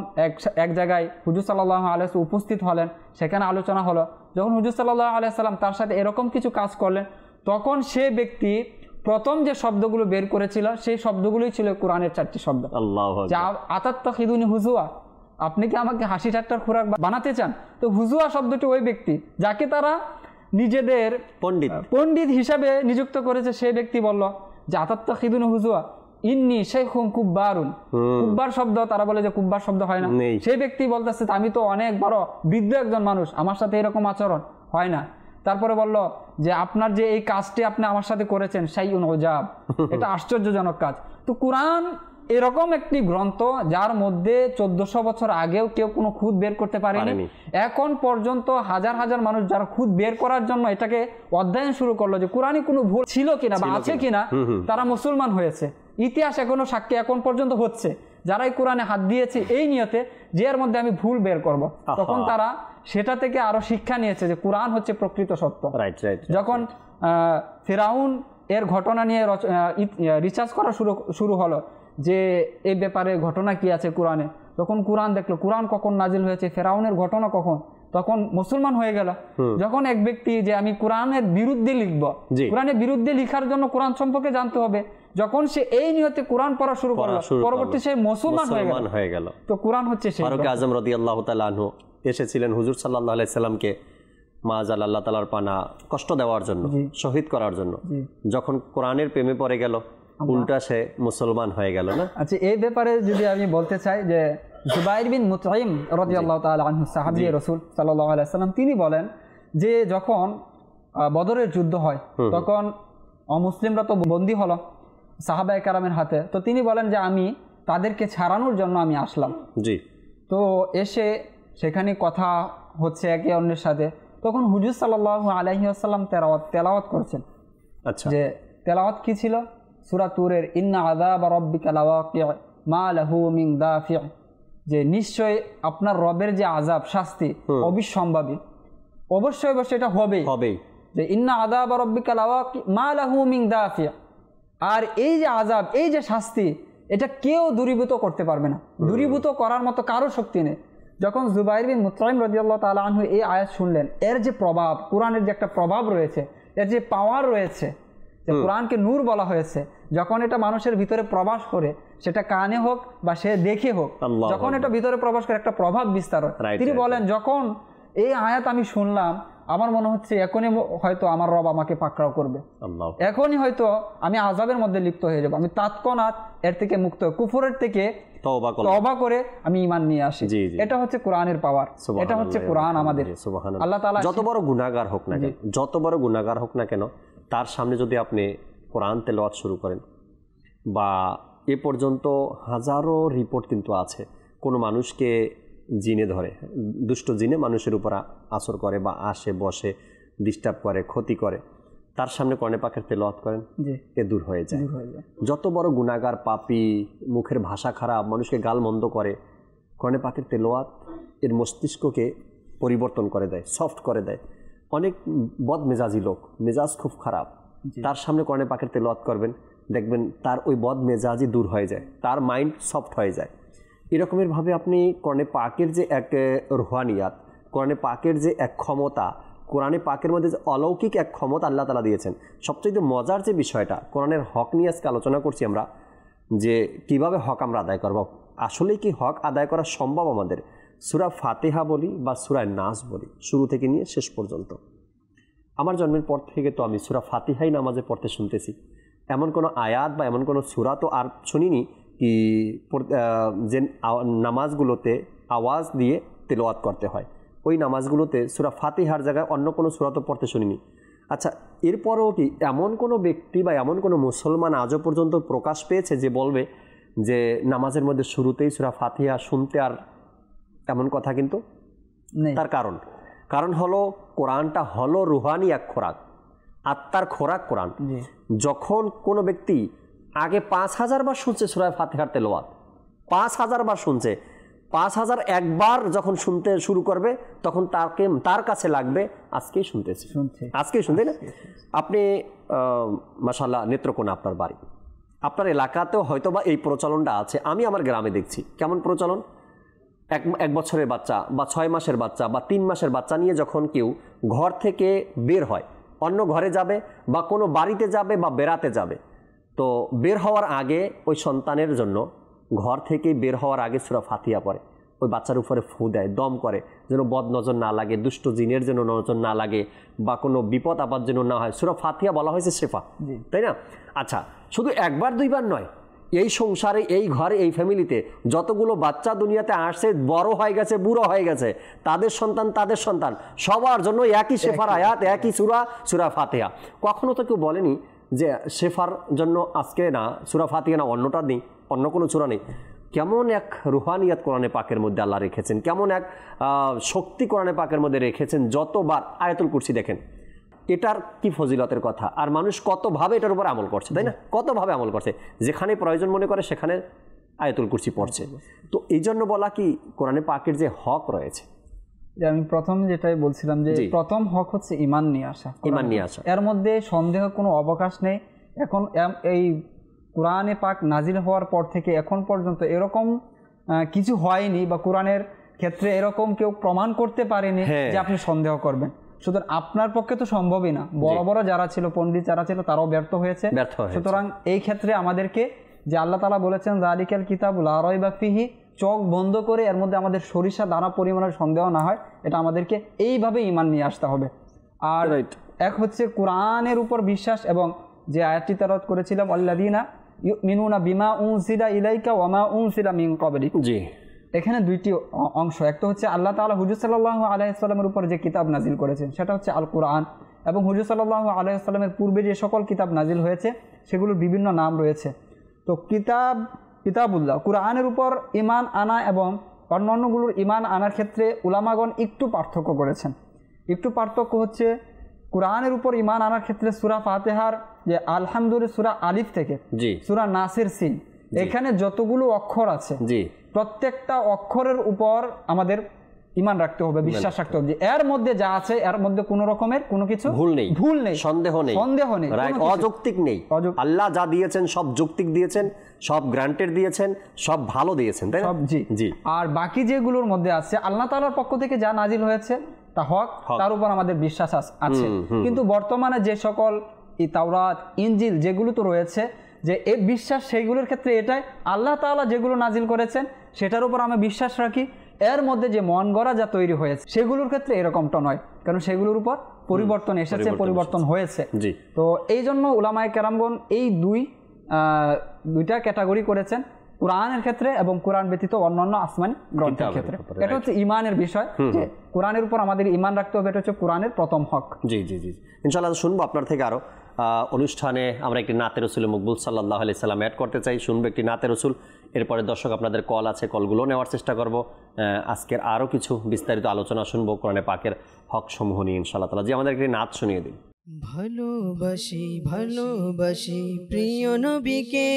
এক জায়গায় হুজুর সাল্লাল্লাহু আলাইহি ওয়াসাল্লাম উপস্থিত হলেন, সেখানে আলোচনা হলো। যখন হুজুর সাল্লাল্লাহু আলাইহি ওয়াসাল্লাম তার সাথে এরকম কিছু কাজ করলেন, তখন সে ব্যক্তি প্রথম যে শব্দগুলো বের করেছিল সেই শব্দগুলোই ছিল কোরআনের 4টি শব্দ। যা আতাত্তাখিদুনি হুজুয়া, আপনি কি আমাকে হাসি ঠাট্টার খোরাক বানাতে চান? তো হুজুয়া শব্দটি ওই ব্যক্তি যাকে তারা নিজেদের পণ্ডিত হিসাবে নিযুক্ত করেছে, সেই ব্যক্তি বলল যে আতাত্তাখিদুনি হুজুয়া ইন্নী শাইখুন কুব্বারুন। কুব্বার শব্দ তারা বলে যে কুব্বার শব্দ হয় না। সেই ব্যক্তি বলতেছে আমি তো অনেক বড় বৃদ্ধ একজন মানুষ, আমার সাথে এরকম আচরণ হয় না। তারপরে বলল যে আপনার যে এই কাজটি আপনি আমার সাথে করেছেন শাইউন ওজাব, এটা আশ্চর্যজনক কাজ। তো কোরআন এরকম একটি গ্রন্থ যার মধ্যে 1400 বছর আগেও কেউ কোনো খুঁত বের করতে পারেনি। এখন পর্যন্ত হাজার হাজার মানুষ যারা খুঁত বের করার জন্য এটাকে অধ্যয়ন শুরু করলো যে কোরআনে কোনো ভুল ছিল কিনা বা আছে কিনা, তারা মুসলমান হয়েছে। ইতিহাস এখনো সাক্ষী এখন পর্যন্ত হচ্ছে, যারাই কোরআনে হাত দিয়েছে এই নিয়তে যে এর মধ্যে আমি ভুল বের করব, তখন তারা সেটা থেকে আরো শিক্ষা নিয়েছে যে কোরআন হচ্ছে প্রকৃত সত্য। যখন ফিরাউন এর ঘটনা নিয়ে রিসার্চ করা শুরু হলো যে এই ব্যাপারে ঘটনা কি আছে কোরআনে, তখন কোরআন দেখলো কোরআন কখন নাজিল হয়েছে, ফেরাউনের ঘটনা কখন, তখন মুসলমান হয়ে গেল। যখন এক ব্যক্তি যে আমি কোরআনের বিরুদ্ধে লিখবো, কোরআনের বিরুদ্ধে লিখার জন্য কোরআন সম্পর্কে জানতে হবে, যখন সে এই নিয়তে কোরআন পড়া শুরু করলো, পরবর্তী সে মুসলমান হয়ে গেল। তো কোরআন হচ্ছে সেই। ফারুক আজম রাদিয়াল্লাহু তাআলা আনহু এসেছিলেন হুজুর সাল্লাল্লাহু আলাইহি সাল্লামকে মাআজাল আল্লাহ তাআলার পানা কষ্ট দেওয়ার জন্য, শহীদ করার জন্য। যখন কোরআনের প্রেমে পড়ে গেল, উল্টা সে মুসলমান হয়ে গেল না। আচ্ছা, এই ব্যাপারে যদি আমি বলতে চাই যে জুবাইর বিন মুতঈম রাদিয়াল্লাহু তাআলা আনহু সাহাবী রাসূল সাল্লাল্লাহু আলাইহি সাল্লাম, তিনি বলেন যে যখন বদরের যুদ্ধ হয় তখন অমুসলিমরা তো বন্দী হলো সাহাবায়ে কেরামের হাতে। তো তিনি বলেন যে আমি তাদেরকে ছাড়ানোর জন্য আমি আসলাম। জি। তো এসে সেখানে কথা হচ্ছে একে অন্যের সাথে, তখন হুজুর সাল্লাল্লাহু আলাইহি ওয়াসাল্লাম তেলাওয়াত করছেন। আচ্ছা, যে তেলাওয়াত কি ছিল? সূরা তুরের ইন্না আযাবা রাব্বিকা লাওয়াকি' মা লাহু মিন দাফি', যে নিশ্চয় আপনার রবের যে আযাব, শাস্তি অবিসম্ভাবী, অবশ্যই অবশ্যই এটা হবেই। যে ইন্না আযাবা রাব্বিকা লাওয়াকি' মা লাহু মিন দাফি', আর এই যে আযাব, এই যে শাস্তি, এটা কেউ দূরীভূত করতে পারবে না, দূরীভূত করার মতো কারো শক্তি নেই। যখন জুবাইর বিন মুতঈম রাদিয়াল্লাহু তাআলা আনহু এই আয়াত শুনলেন, এর যে প্রভাব, কোরআনের যে একটা প্রভাব রয়েছে, এর যে পাওয়ার রয়েছে, যে কোরআনকে নূর বলা হয়েছে, যখন এটা মানুষের ভিতরে প্রবেশ করে, সেটা কানে হোক বা সে দেখে হোক, যখন এটা ভিতরে প্রবেশ করে একটা প্রভাব বিস্তার হয়। তিনি বলেন যখন এই আয়াত আমি শুনলাম, আমার মনে হচ্ছে এখনই হয়তো আমার রব আমাকে পাকড়াও করবে, এখনই হয়তো আমি আযাবের মধ্যে লিপ্ত হয়ে যাব। আমি তৎক্ষণাৎ এর থেকে মুক্ত, কুফরের থেকে তওবা করে আমি ঈমান নিয়ে আসি। এটা হচ্ছে কোরআনের পাওয়ার, এটা হচ্ছে কোরআন আমাদের। আল্লাহ তাআলা যত বড় গুনাহগার হোক না কেন, যত বড় গুনাহগার হোক না কেন, তার সামনে যদি আপনি কোরআন তেলাওয়াত শুরু করেন, বা এ পর্যন্ত হাজারো রিপোর্ট কিন্তু আছে, কোনো মানুষকে জিনে ধরে, দুষ্ট জিনে মানুষের উপর আসর করে বা আসে বসে ডিস্টার্ব করে, ক্ষতি করে, তার সামনে কোরআন পাকের তেলাওয়াত করেন, এ দূর হয়ে যায়। যত বড় গুনাহগার, পাপী, মুখের ভাষা খারাপ, মানুষকে গাল মন্দ করে, কোরআন পাকের তেলাওয়াত এর মস্তিষ্ককে পরিবর্তন করে দেয়, সফট করে দেয়। অনেক বদমেজাজি লোক, মেজাজ খুব খারাপ, তার সামনে কোরআন পাকের তেলাওয়াত করবেন, দেখবেন তার ওই বদমেজাজি দূর হয়ে যায়, তার মাইন্ড সফট হয়ে যায়। এরকমের ভাবে আপনি কোরআন পাকের যে এক রুহানিয়াত, কোরআন পাকের যে এক ক্ষমতা, কোরআন পাকের মধ্যে যে অলৌকিক এক ক্ষমতা আল্লাহ তাআলা দিয়েছেন। সবচেয়ে মজার যে বিষয়টা, কোরআনের হক নিয়ে আজকে আলোচনা করছি আমরা, যে কিভাবে হক আমরা আদায় করব। আসলেই কি হক আদায় করা সম্ভব আমাদের? সূরা ফাতিহা বলি বা সূরা নাস বলি, শুরু থেকে নিয়ে শেষ পর্যন্ত, আমার জন্মের পর থেকে তো আমি সূরা ফাতিহাই নামাজে পড়তে শুনতেছি। এমন কোনো আয়াত বা এমন কোনো সূরা তো আর শুনিনি কি যে নামাজগুলোতে আওয়াজ দিয়ে তেলাওয়াত করতে হয়। ওই নামাজগুলোতে সূরা ফাতিহার জায়গায় অন্য কোনো সূরা তো পড়তে শুনিনি। আচ্ছা, এরপরেও কি এমন কোনো ব্যক্তি বা এমন কোনো মুসলমান আজও পর্যন্ত প্রকাশ পেয়েছে যে বলবে যে নামাজের মধ্যে শুরুতেই সূরা ফাতিহা শুনতে? আর এমন কথা কিন্তু নেই। তার কারণ হলো কোরআনটা হলো রুহানি এক খোরাক, আত্মার খোরাক কোরআন। যখন কোনো ব্যক্তি আগে 5000 বার শুনছে সূরা ফাতিহার তেলাওয়াত, 5000 বার শুনছে, 5000 একবার যখন শুনতে শুরু করবে, তখন তার কাছে লাগবে আজকেই শুনতে না। আপনি মাশাআল্লাহ নেত্রকোনা আপনার বাড়ি, আপনার এলাকাতেও হয়তো বা এই প্রচলনটা আছে। আমি আমার গ্রামে দেখছি কেমন প্রচলন। এক বছরের বাচ্চা বা 6 মাসের বাচ্চা বা 3 মাসের বাচ্চা নিয়ে যখন কেউ ঘর থেকে বের হয়, অন্য ঘরে যাবে বা কোনো বাড়িতে যাবে বা বেড়াতে যাবে, তো বের হওয়ার আগে ওই সন্তানের জন্য ঘর থেকে বের হওয়ার আগে সূরা ফাতিহা পড়ে, ওই বাচ্চার উপরে ফু দেয়, দম করে, যেন বদ নজর না লাগে, দুষ্ট জিনের যেন নজর না লাগে, বা কোনো বিপদ আপদ যেন না হয়। সূরা ফাতিহা বলা হয়েছে শেফা, তাই না? আচ্ছা, শুধু একবার দুইবার নয়, এই সংসারে, এই ঘরে, এই ফ্যামিলিতে যতগুলো বাচ্চা দুনিয়াতে আসছে, বড় হয়ে গেছে, বুড়ো হয়ে গেছে, তাদের সন্তান সবার জন্য একই শেফার আয়াত, একই সূরা ফাতিহা। কখনো তো কেউ বলেনি যে শেফার জন্য আজকে না সূরা ফাতিহা না অন্যটা নেই, অন্য কোনো সূরা নেই। কেমন এক রুহানিয়াত কোরআনে পাকের মধ্যে আল্লাহ রেখেছেন, কেমন এক শক্তি কোরআনে পাকের মধ্যে রেখেছেন। যতবার আয়াতুল কুরসি দেখেন, এটার কি ফজিলতের কথা, আর মানুষ কতভাবে এটার উপর আমল করছে, তাই না? কতভাবে আমল করছে, যেখানে প্রয়োজন মনে করে সেখানে আয়াতুল কুরসি পড়ছে। তো এই জন্য বলা কি কোরআনে পাকের যে হক রয়েছে, যে আমি প্রথম যেটাই বলছিলাম যে প্রথম হক হচ্ছে ঈমান নিয়ে আসা। এর মধ্যে সন্দেহ কোনো অবকাশ নেই। এখন এই কোরআনে পাক নাজিল হওয়ার পর থেকে এখন পর্যন্ত এরকম কিছু হয়নি, বা কোরআনের ক্ষেত্রে এরকম কেউ প্রমাণ করতে পারেনি যে আপনি সন্দেহ করবেন। সুতরাং আপনার পক্ষে তো সম্ভবই না। বড় বড় যারা ছিল, পণ্ডিত যারা ছিল, তারাও ব্যর্থ হয়েছে। সুতরাং এই ক্ষেত্রে আমাদেরকে যে আল্লাহ তাআলা বলেছেন যালিকাল কিতাবু লা রাইবা ফিহি, চোখ বন্ধ করে এর মধ্যে আমাদের সরিষা দানা পরিমাণের সন্দেহ না হয়, এটা আমাদেরকে এইভাবে ঈমান নিয়ে আসতে হবে। আর এক হচ্ছে কোরআনের উপর বিশ্বাস, এবং যে আয়াতটি তেলাওয়াত করেছিলাম আল্লাযীনা ইউমিনুনা বিমা উনজিলা ইলাইকা ওয়া মা উনজিলা মিন ক্বাবলিক, জি, এখানে দুইটি অংশ। একটা হচ্ছে আল্লাহ তাআলা হুজুর সাল্লাল্লাহু আলাইহি ওয়াসাল্লামের উপর যে কিতাব নাজিল করেছেন সেটা হচ্ছে আল কোরআন, এবং হুজুর সাল্লাল্লাহু আলাইহি ওয়াসাল্লামের পূর্বে যে সকল কিতাব নাজিল হয়েছে সেগুলোর বিভিন্ন নাম রয়েছে। তো কিতাবুল্লাহ কোরআনের উপর ঈমান আনা এবং অন্যান্যগুলোর ঈমান আনার ক্ষেত্রে উলামাগণ একটু পার্থক্য করেছেন। একটু পার্থক্য হচ্ছে কোরআনের উপর ঈমান আনার ক্ষেত্রে সূরা ফাতিহার যে আলহামদুলিল্লাহ সূরা আলিফ থেকে সূরা নাসের সিন, এখানে যতগুলো অক্ষর আছে প্রত্যেকটা অক্ষরের উপর আমাদের ঈমান রাখতে হবে, বিশ্বাস রাখতে হবে। এর মধ্যে যা আছে এর মধ্যে কোনো রকমের কোনো কিছু ভুল নেই, সন্দেহ নেই, অযৌক্তিক নেই। আল্লাহ যা দিয়েছেন সব যৌক্তিক দিয়েছেন, সব গ্রান্টেড দিয়েছেন, সব ভালো দিয়েছেন, তাই না? জি। আর বাকি যেগুলোর মধ্যে আছে আল্লাহ তাআলার পক্ষ থেকে যা নাজিল হয়েছে তা হক, তার উপর আমাদের বিশ্বাস আছে। কিন্তু বর্তমানে যে সকল তাওরাত, ইনজিল যেগুলো তো রয়েছে, যে এই বিশ্বাস সেইগুলোর ক্ষেত্রে এটাই আল্লাহ তাআলা যেগুলো নাজিল করেছেন সেটার উপর আমি বিশ্বাস রাখি। এর মধ্যে যে মন গড়া যা তৈরি হয়েছে সেগুলোর ক্ষেত্রে এরকমটা নয়, কারণ সেগুলোর উপর পরিবর্তন এসেছে, পরিবর্তন হয়েছে। তো এই জন্য উলামায়ে কেরামগণ এই দুইটা ক্যাটাগরি করেছেন, কোরআনের ক্ষেত্রে এবং কোরআন ব্যতীত অন্যান্য আসমানি গ্রন্থের ক্ষেত্রে। এটা হচ্ছে ঈমানের বিষয়, যে কোরআনের উপর আমাদের ঈমান রাখতে হবে, এটা হচ্ছে কোরআনের প্রথম হক। জি জি জি, ইনশাআল্লাহ শুনবো আপনার থেকে আরো। অনুষ্ঠানে আমরা একটি নাতে রসুল মকবুল সাল্লাল্লাহু আলাইহি সাল্লাম অ্যাড করতে চাই, শুনবো একটি নাতে রসুল। এরপরে দর্শক আপনাদের কল আছে, কলগুলো নেওয়ার চেষ্টা করব। আজকের আরও কিছু বিস্তারিত আলোচনা শুনবো কোরআনে পাকের হক সমূহ নিয়ে ইনশাআল্লাহ তাআলা। যে আমাদের একটি নাত শুনিয়ে দিন। ভালোবাসি ভালোবাসি প্রিয় নবীকে,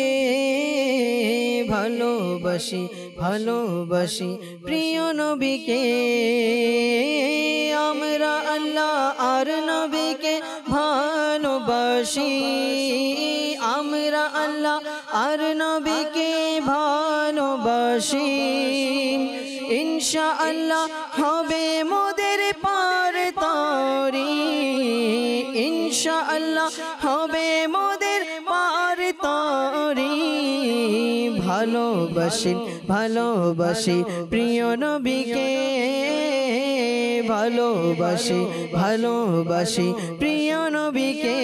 ভালোবাসি ভালোবাসি প্রিয় নবীকে, আমরা আল্লাহ আর নবীকে ভালোবাসি, আমরা আল্লাহ আর নবীকে ভালোবাসি। ইনশাআল্লাহ হবে মোদের পার তরি, ইনশাআল্লাহ হবে মোদের পার তরি। ভালোবাসি ভালোবাসি প্রিয় নবীকে, ভালোবাসি ভালোবাসি প্রিয় নবীকে।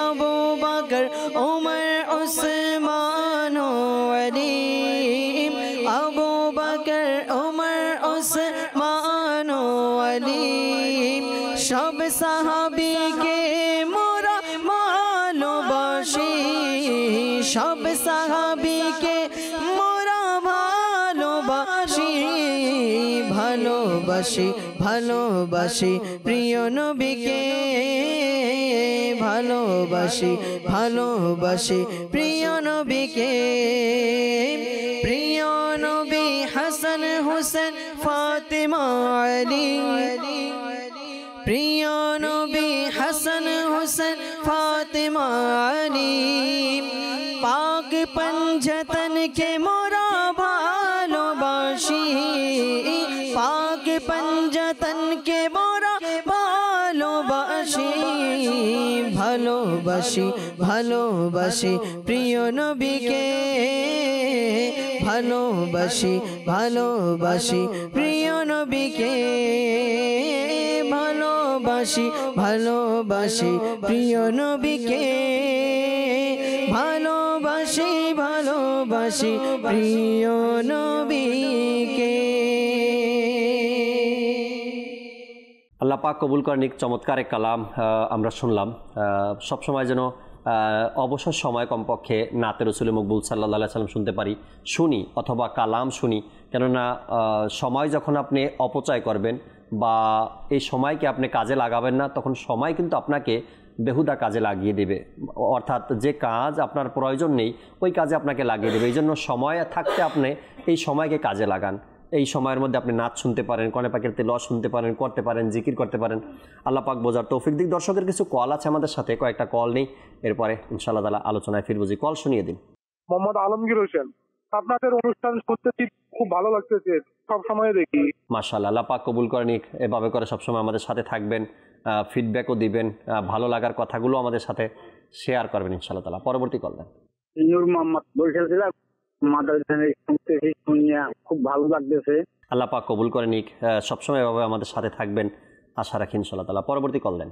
আবু বকর ওমর ওসমান আলী, আবু বকর ওমর ওসমান আলী, সব সাহাবীকে মোরা ভালোবাসি, সব সাহাবীকে মোরা ভালোবাসি। ভালোবাসি ভালোবাসি প্রিয় নবীকে, ভালোবাসি ভালোবাসি প্রিয় নবীকে। প্রিয় নবী হাসান হোসেন ফাতেমা আলী, প্রিয় নবী হাসান হোসেন ফাতেমা আলী, পাক পঞ্জতন কে মোরা ভালোবাসি, পাক পঞ্জতন কে মোরা ভালোবাসি। ভালোবাসি ভালোবাসি প্রিয় নবীকে, ভালোবাসি ভালোবাসি প্রিয় নবীকে, ভালোবাসি ভালোবাসি প্রিয় নবীকে, ভালোবাসি ভালোবাসি প্রিয় নবীকে। আল্লাহ পাক কবুল করেন। চমৎকার এক কালাম আমরা শুনলাম। সবসময় যেন অবসর সময় কমপক্ষে নাতে রসুল মকবুল সাল্লাল্লাহু আলাইহি সাল্লাম শুনতে পারি, শুনি অথবা কালাম শুনি। কেননা সময় যখন আপনি অপচয় করবেন বা এই সময়কে আপনি কাজে লাগাবেন না, তখন সময় কিন্তু আপনাকে বেহুদা কাজে লাগিয়ে দেবে। অর্থাৎ যে কাজ আপনার প্রয়োজন নেই ওই কাজে আপনাকে লাগিয়ে দেবে। এই জন্য সময় থাকতে আপনি এই সময়কে কাজে লাগান। এই সময়ের মধ্যে আপনি নাচ শুনতে পারেন, কোরআন পাকের তেলাওয়াত শুনতে পারেন, করতে পারেন, জিকির করতে পারেন। আল্লাহ পাক বোঝার তৌফিক দিক। দর্শকের কিছু কল আছে আমাদের সাথে, কয়েকটা কল নেই, এরপরে ইনশাআল্লাহ তাআলা আলোচনায় ফিরবো। জি, কল শুনিয়ে দিন। মোহাম্মদ আলমগীর হোসেন। আপনাদের অনুষ্ঠান শুনতেছি, খুব ভালো লাগতেছে, সব সময় দেখি। মাশাআল্লাহ, আল্লাহ পাক কবুল করে নিক। এভাবে করে সবসময় আমাদের সাথে থাকবেন, ফিডব্যাকও দিবেন, ভালো লাগার কথাগুলো আমাদের সাথে শেয়ার করবেন ইনশাআল্লাহ তাআলা। পরবর্তী কল দেন। নূর মোহাম্মদ বলছিলাম, মাদ্রাসা শুনতেছি, শুনিয়া খুব ভালো লাগতেছে। আল্লাহ পাক কবুল করে নিক, সবসময় এভাবে আমাদের সাথে থাকবেন আশা রাখি ইনশাআল্লাহ তাআলা। পরবর্তী কল দেন।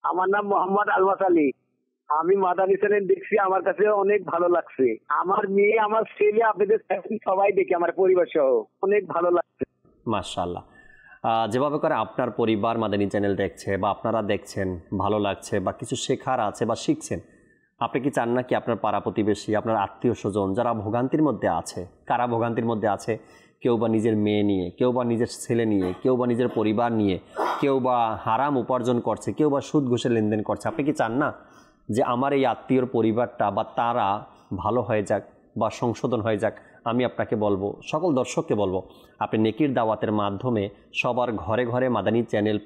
আমার নাম মোহাম্মদ আলমাস আলী। আমি মাদানী চ্যানেল দেখছি, আমার কাছে অনেক ভালো লাগছে। আমার মেয়ে, আমার ছেলে, আপনাদের সবাই দেখি, আমার পরিবার সহ অনেক ভালো লাগছে। মাশাআল্লাহ, যেভাবে করে আপনার পরিবার মাদানী চ্যানেল দেখছে বা আপনারা দেখছেন, ভালো লাগছে বা কিছু শেখার আছে বা শিখছেন, আপনি কি চান না কি আপনার পাড়া প্রতিবেশী, আপনার আত্মীয় স্বজন যারা ভোগান্তির মধ্যে আছে, কারা ভোগান্তির মধ্যে আছে, কেউ বা নিজের মেয়ে নিয়ে, কেউ বা নিজের ছেলে নিয়ে, কেউ বা নিজের পরিবার নিয়ে, কেউ বা হারাম উপার্জন করছে, কেউ বা সুদ ঘুষে লেনদেন করছে, আপনি কি চান না যে আমার এই আত্মীয়র পরিবারটা বা তারা ভালো হয়ে যাক বা সংশোধন হয়ে যাক? আমি আপনাকে বলবো, সকল দর্শককে বলবো, আপনি নেকির দাওয়াতের মাধ্যমে সবার ঘরে ঘরে মাদানী চ্যানেল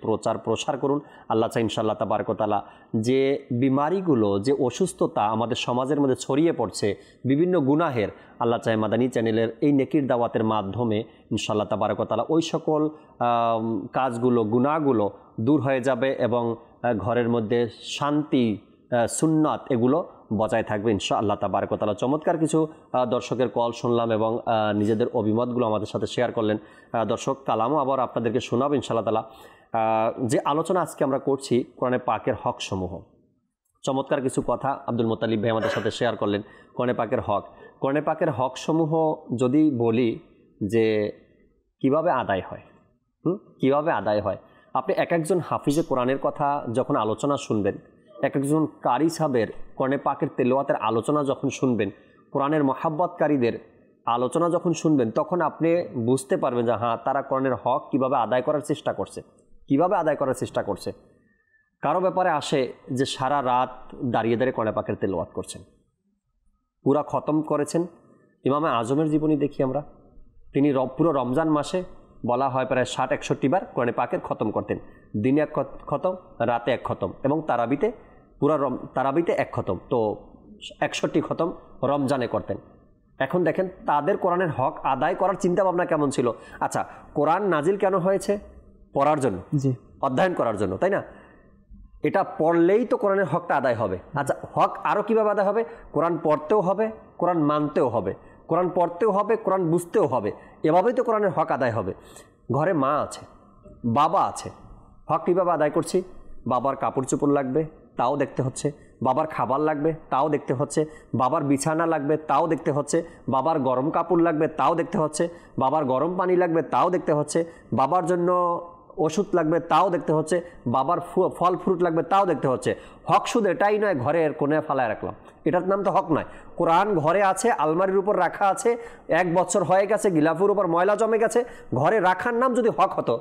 প্রসার করুন। আল্লাহ চাই ইনশাআল্লাহ তাবারক ওয়া তাআলা যে বিমারিগুলো, যে অসুস্থতা আমাদের সমাজের মধ্যে ছড়িয়ে পড়ছে বিভিন্ন গুনাহের, আল্লাহ চাই মাদানী চ্যানেলের এই নেকির দাওয়াতের মাধ্যমে ইনশাআল্লাহ তাবারক ওয়া তাআলা ওই সকল কাজগুলো, গুনাহগুলো দূর হয়ে যাবে এবং ঘরের মধ্যে শান্তি, সুন্নাত এগুলো বজায় থাকবে ইনশাআল্লাহ তাবারক ওয়া তাআলা। চমৎকার কিছু দর্শকের কল শুনলাম এবং নিজেদের অভিমতগুলো আমাদের সাথে শেয়ার করলেন। দর্শক কালামও আবার আপনাদেরকে শোনাবো ইনশাআল্লাহ তাআলা। যে আলোচনা আজকে আমরা করছি কোরআনে পাকের হক সমূহ, চমৎকার কিছু কথা আব্দুল মুত্তালিব ভাই আমাদের সাথে শেয়ার করলেন। কোরআনে পাকের হক সমূহ যদি বলি যে কিভাবে আদায় হয়, কিভাবে আদায় হয়, আপনি এক একজন হাফিজে কোরআনের কথা যখন আলোচনা শুনবেন, এক একজন কারি সাহেবের কোরআনে পাকের তেলাওয়াতের আলোচনা যখন শুনবেন, কোরআনের মহাব্বতকারীদের আলোচনা যখন শুনবেন, তখন আপনি বুঝতে পারবেন যে হ্যাঁ, তারা কোরআনের হক কিভাবে আদায় করার চেষ্টা করছে। কারো ব্যাপারে আসে যে সারা রাত দাঁড়িয়ে দাঁড়িয়ে কোরআনে পাকের তেলাওয়াত করছেন, পুরা খতম করেছেন। ইমামে আজমের জীবনী দেখি আমরা, তিনি পুরো রমজান মাসে বলা হয় প্রায় 60-61 বার কোরআনে পাকের খতম করতেন। দিনে এক খতম, রাতে এক খতম, এবং তারাবিতে এক খতম, তো 61 খতম রমজানে করতেন। এখন দেখেন তাদের কোরআনের হক আদায় করার চিন্তা ভাবনা কেমন ছিল। আচ্ছা, কোরআন নাজিল কেন হয়েছে? পড়ার জন্য, অধ্যয়ন করার জন্য, তাই না? এটা পড়লেই তো কোরআনের হকটা আদায় হবে। আচ্ছা, হক আরও কীভাবে আদায় হবে? কোরআন পড়তেও হবে, কোরআন মানতেও হবে, কোরআন পড়তেও হবে, কোরআন বুঝতেও হবে, এভাবেই তো কোরআনের হক আদায় হবে। ঘরে মা আছে, বাবা আছে, হক কীভাবে আদায় করছি? বাবার কাপড় চোপড় লাগবে, তাও দেখতে হচ্ছে। বাবার খাবার লাগবে, তাও দেখতে হচ্ছে। বাবার বিছানা লাগবে, তাও দেখতে হচ্ছে। বাবার গরম কাপড় লাগবে, তাও দেখতে হচ্ছে। বাবার গরম পানি লাগবে, তাও দেখতে হচ্ছে। বাবার জন্য ওষুধ লাগবে, তাও দেখতে হচ্ছে। বাবার ফল ফ্রুট লাগবে, তাও দেখতে হচ্ছে। হক শুধু এটাই নয় ঘরের কোণে ফালায় রাখলাম, এটার নাম তো হক নয়। কোরআন ঘরে আছে, আলমারির উপর রাখা আছে, 1 বছর হয়ে গেছে, গিলাফের উপর ময়লা জমে গেছে, ঘরে রাখার নাম যদি হক হতো,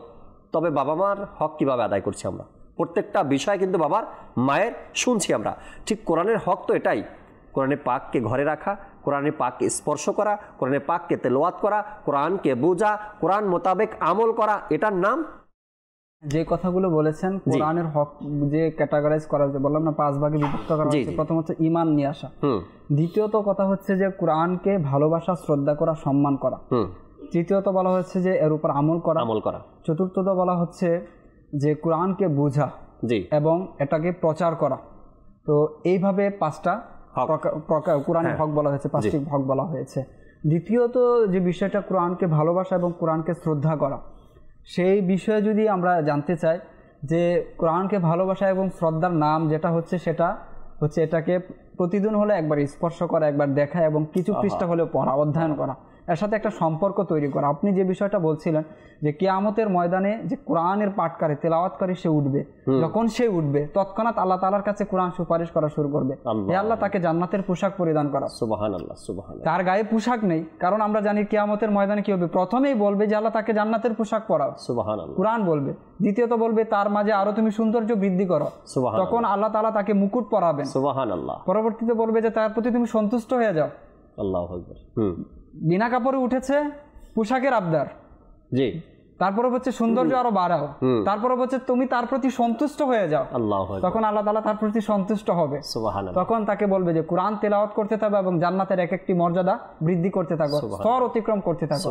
তবে বাবা মার হক কীভাবে আদায় করছি আমরা? প্রত্যেকটা বিষয় কিন্তু বাবার মায়ের শুনছি আমরা। ঠিক কোরআনের হক তো এটাই, কোরআনে পাককে ঘরে রাখা, কোরআনে পাককে স্পর্শ করা, কোরআনে পাককে তেলাওয়াত করা, কোরআনকে বোঝা, কোরআন মোতাবেক আমল করা, এটার নাম। যে কথাগুলো বলেছেন কোরআনের হক যে ক্যাটাগরাইজ করা হয়েছে, বললাম না 5 ভাগে বিভক্ত করা হয়েছে। প্রথম হচ্ছে ঈমান নিয়ে আসা, দ্বিতীয়ত কথা হচ্ছে যে কোরআনকে ভালোবাসা, শ্রদ্ধা করা, সম্মান করা, তৃতীয়ত বলা হচ্ছে যে এর উপর আমল করা, চতুর্থত বলা হচ্ছে যে কোরআনকে বোঝা এবং এটাকে প্রচার করা। তো এইভাবে 5টা কোরআনের হক বলা হয়েছে, 5টি হক বলা হয়েছে। দ্বিতীয়ত যে বিষয়টা কোরআনকে ভালোবাসা এবং কোরআনকে শ্রদ্ধা করা, সেই বিষয়ে যদি আমরা জানতে চাই যে কোরআনকে ভালোবাসা এবং শ্রদ্ধার নাম যেটা হচ্ছে, সেটা হচ্ছে এটাকে প্রতিদিন হলে একবার স্পর্শ করা, একবার দেখা এবং কিছু পৃষ্ঠা হলেও পড়া, অধ্যয়ন করা, এর সাথে একটা সম্পর্ক তৈরি করা। আপনি যে বিষয়টা বলছিলেন যে কিয়ামতের ময়দানে যে কোরআনের পাঠকারী, তেলাওয়াতকারী সে উঠবে, যখন সে উঠবে তৎক্ষণাৎ আল্লাহ তাআলার কাছে কোরআন সুপারিশ করা শুরু করবে, হে আল্লাহ তাকে জান্নাতের পোশাক পরিধান করা। সুবহানাল্লাহ, সুবহানাল্লাহ। তার গায়ে পোশাক নেই, কারণ আমরা জানি কিয়ামতের ময়দানে কি হবে, প্রথমেই বলবে যে আল্লাহ তাকে জান্নাতের পোশাক পরাও, সুবহানাল্লাহ, কোরআন বলবে। দ্বিতীয়ত বলবে তার মাঝে আরো তুমি সৌন্দর্য বৃদ্ধি করো, সুবহানাল্লাহ, তখন আল্লাহ তাআলা তাকে মুকুট পরাবেন, সুবহানাল্লাহ। পরবর্তীতে বলবে যে তার প্রতি তুমি সন্তুষ্ট হয়ে যাও, আল্লাহু আকবার। বিনা কাপড়ে উঠেছে, পোশাকের আবদার, তারপরে হচ্ছে সৌন্দর্য আরো বাড়াও, তারপরে হচ্ছে তুমি তার প্রতি সন্তুষ্ট হয়ে যাও, তখন আল্লাহ তাআলা তার প্রতি সন্তুষ্ট হবে। তখন তাকে বলবে যে কোরআন তেলাওয়াত করতে থাকবে এবং জান্নাতের এক একটি মর্যাদা বৃদ্ধি করতে থাকবে, স্তর অতিক্রম করতে থাকবে,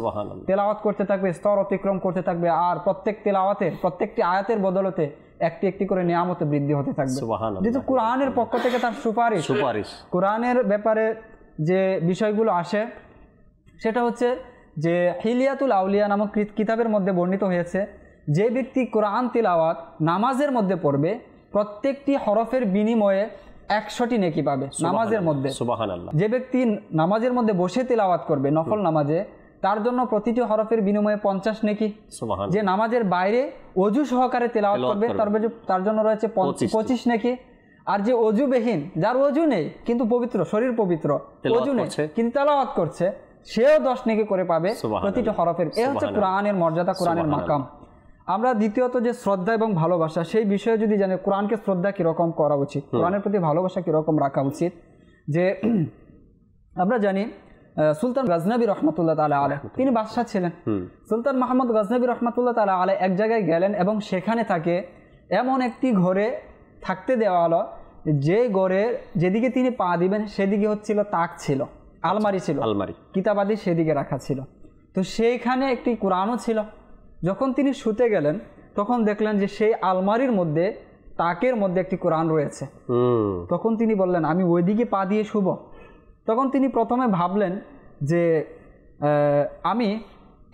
তেলাওয়াত করতে থাকবে, স্তর অতিক্রম করতে থাকবে, আর প্রত্যেক তেলাওয়াতের প্রত্যেকটি আয়াতের বদলতে একটি একটি করে নিয়ামতে বৃদ্ধি হতে থাকবে। যেহেতু কোরআনের পক্ষ থেকে তার সুপারিশ, কোরআনের ব্যাপারে যে বিষয়গুলো আসে সেটা হচ্ছে যে হিলিয়াতুল আউলিয়া নামক কিতাবের মধ্যে বর্ণিত হয়েছে, যে ব্যক্তি কোরআন তিলাওয়াত নামাজের মধ্যে পড়বে প্রত্যেকটি হরফের বিনিময়ে 100টি নেকি পাবে নামাজের মধ্যে। যে ব্যক্তি নামাজের মধ্যে বসে তিলাওয়াত করবে নফল নামাজে, তার জন্য প্রতিটি হরফের বিনিময়ে 50 নেকি। যে নামাজের বাইরে অজু সহকারে তিলাওয়াত করবে তার জন্য রয়েছে 25 নেকি। আর যে অজুবিহীন, যার অজু নেই কিন্তু পবিত্র, শরীর পবিত্র, অজু নেই কিন্তু তেলাওয়াত করছে, সেও 10 নেকি করে পাবে প্রতিটি হরফের। এ হচ্ছে কোরআনের মর্যাদা, কোরআনের মাকাম। আমরা দ্বিতীয়ত যে শ্রদ্ধা এবং ভালোবাসা, সেই বিষয়ে যদি জানি কোরআনকে শ্রদ্ধা কিরকম করা উচিত, কোরআনের প্রতি ভালোবাসা কিরকম রাখা উচিত, যে আমরা জানি সুলতান গজনবী রহমতুল্লাহ তাআলা আলাইহি তিনি বাদশাহ ছিলেন। সুলতান মাহমুদ গজনবী রহমতুল্লাহ তাআলা আলাইহি এক জায়গায় গেলেন এবং সেখানে তাকে এমন একটি ঘরে থাকতে দেওয়া হলো, যে ঘরে যেদিকে তিনি পা দিবেন সেদিকে হচ্ছিল তাক ছিল, আলমারি ছিল, কিতাবাদি সেদিকে রাখা ছিল। তো সেইখানে একটি কোরআনও ছিল। যখন তিনি শুতে গেলেন তখন দেখলেন যে সেই আলমারির মধ্যে, তাকের মধ্যে একটি কোরআন রয়েছে। তখন তিনি বললেন আমি ওইদিকে পা দিয়ে শুব। তখন তিনি প্রথমে ভাবলেন যে আমি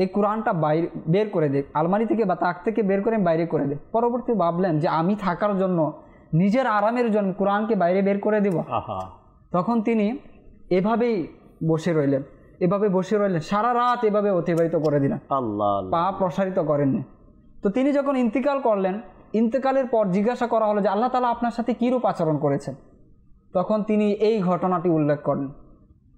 এই কোরআনটা বাইরে বের করে দিই, আলমারি থেকে বা তাক থেকে বের করে বাইরে করে দিই। পরবর্তী ভাবলেন যে আমি থাকার জন্য, নিজের আরামের জন্য কোরআনকে বাইরে বের করে দিব। তখন তিনি এভাবেই বসে রইলেন, সারা রাত এভাবে অতিবাহিত করে দিলেন, পা প্রসারিত করেননি। তো তিনি যখন ইন্তিকাল করলেন, ইন্তেকালের পর জিজ্ঞাসা করা হলো যে আল্লাহ তাআলা আপনার সাথে কীরূপ আচরণ করেছেন। তখন তিনি এই ঘটনাটি উল্লেখ করেন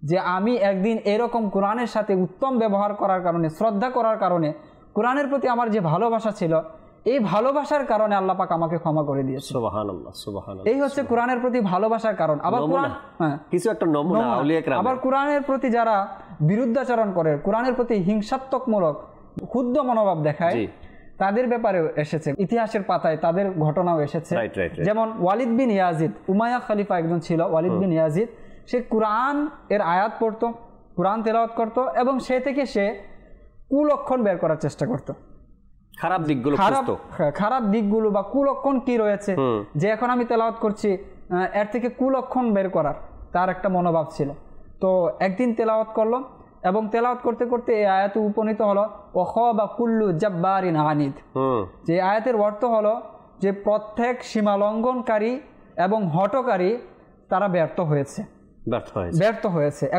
যে আমি একদিন এরকম কোরআনের সাথে উত্তম ব্যবহার করার কারণে, শ্রদ্ধা করার কারণে, কোরআনের প্রতি আমার যে ভালোবাসা ছিল, এই ভালোবাসার কারণে আল্লাহ পাক আমাকে ক্ষমা করে দিয়েছে। সুবহানাল্লাহ, সুবহানাল্লাহ। এই হচ্ছে কোরআনের প্রতি ভালোবাসার কারণ। আবার কোরআন কিছু একটা নমুনা, আউলিয়া কেরাম। আবার কোরআনের প্রতি যারা বিরুদ্ধাচরণ করে, কোরআনের প্রতি হিংসাত্মকমূলক ক্ষুদ্র মনোভাব দেখায়, তাদের ব্যাপারেও এসেছে, ইতিহাসের পাতায় তাদের ঘটনাও এসেছে। যেমন ওয়ালিদ বিন ইয়াজিদ, উমাইয়া খলিফা একজন ছিল, ওয়ালিদ বিন ইয়াজিদ। সে কোরআন এর আয়াত পড়তো, কোরআন তেলাওয়াত করতো এবং সে থেকে সে কুলক্ষণ বের করার চেষ্টা করতো, খারাপ দিকগুলো বা কুলক্ষণ কি রয়েছে, যে এখন আমি তেলাওয়াত করছি এর থেকে কুলক্ষণ বের করার তার একটা মনোভাব ছিল। তো একদিন তেলাওয়াত করলো এবং তেলাওয়াত করতে করতে এই আয়াতে উপনীত হলো ওয়াখাবা কুল্লু জাব্বারিন আনিদ। যে আয়াতের অর্থ হলো যে প্রত্যেক সীমালঙ্ঘনকারী এবং হঠকারী তারা ব্যর্থ হয়েছে।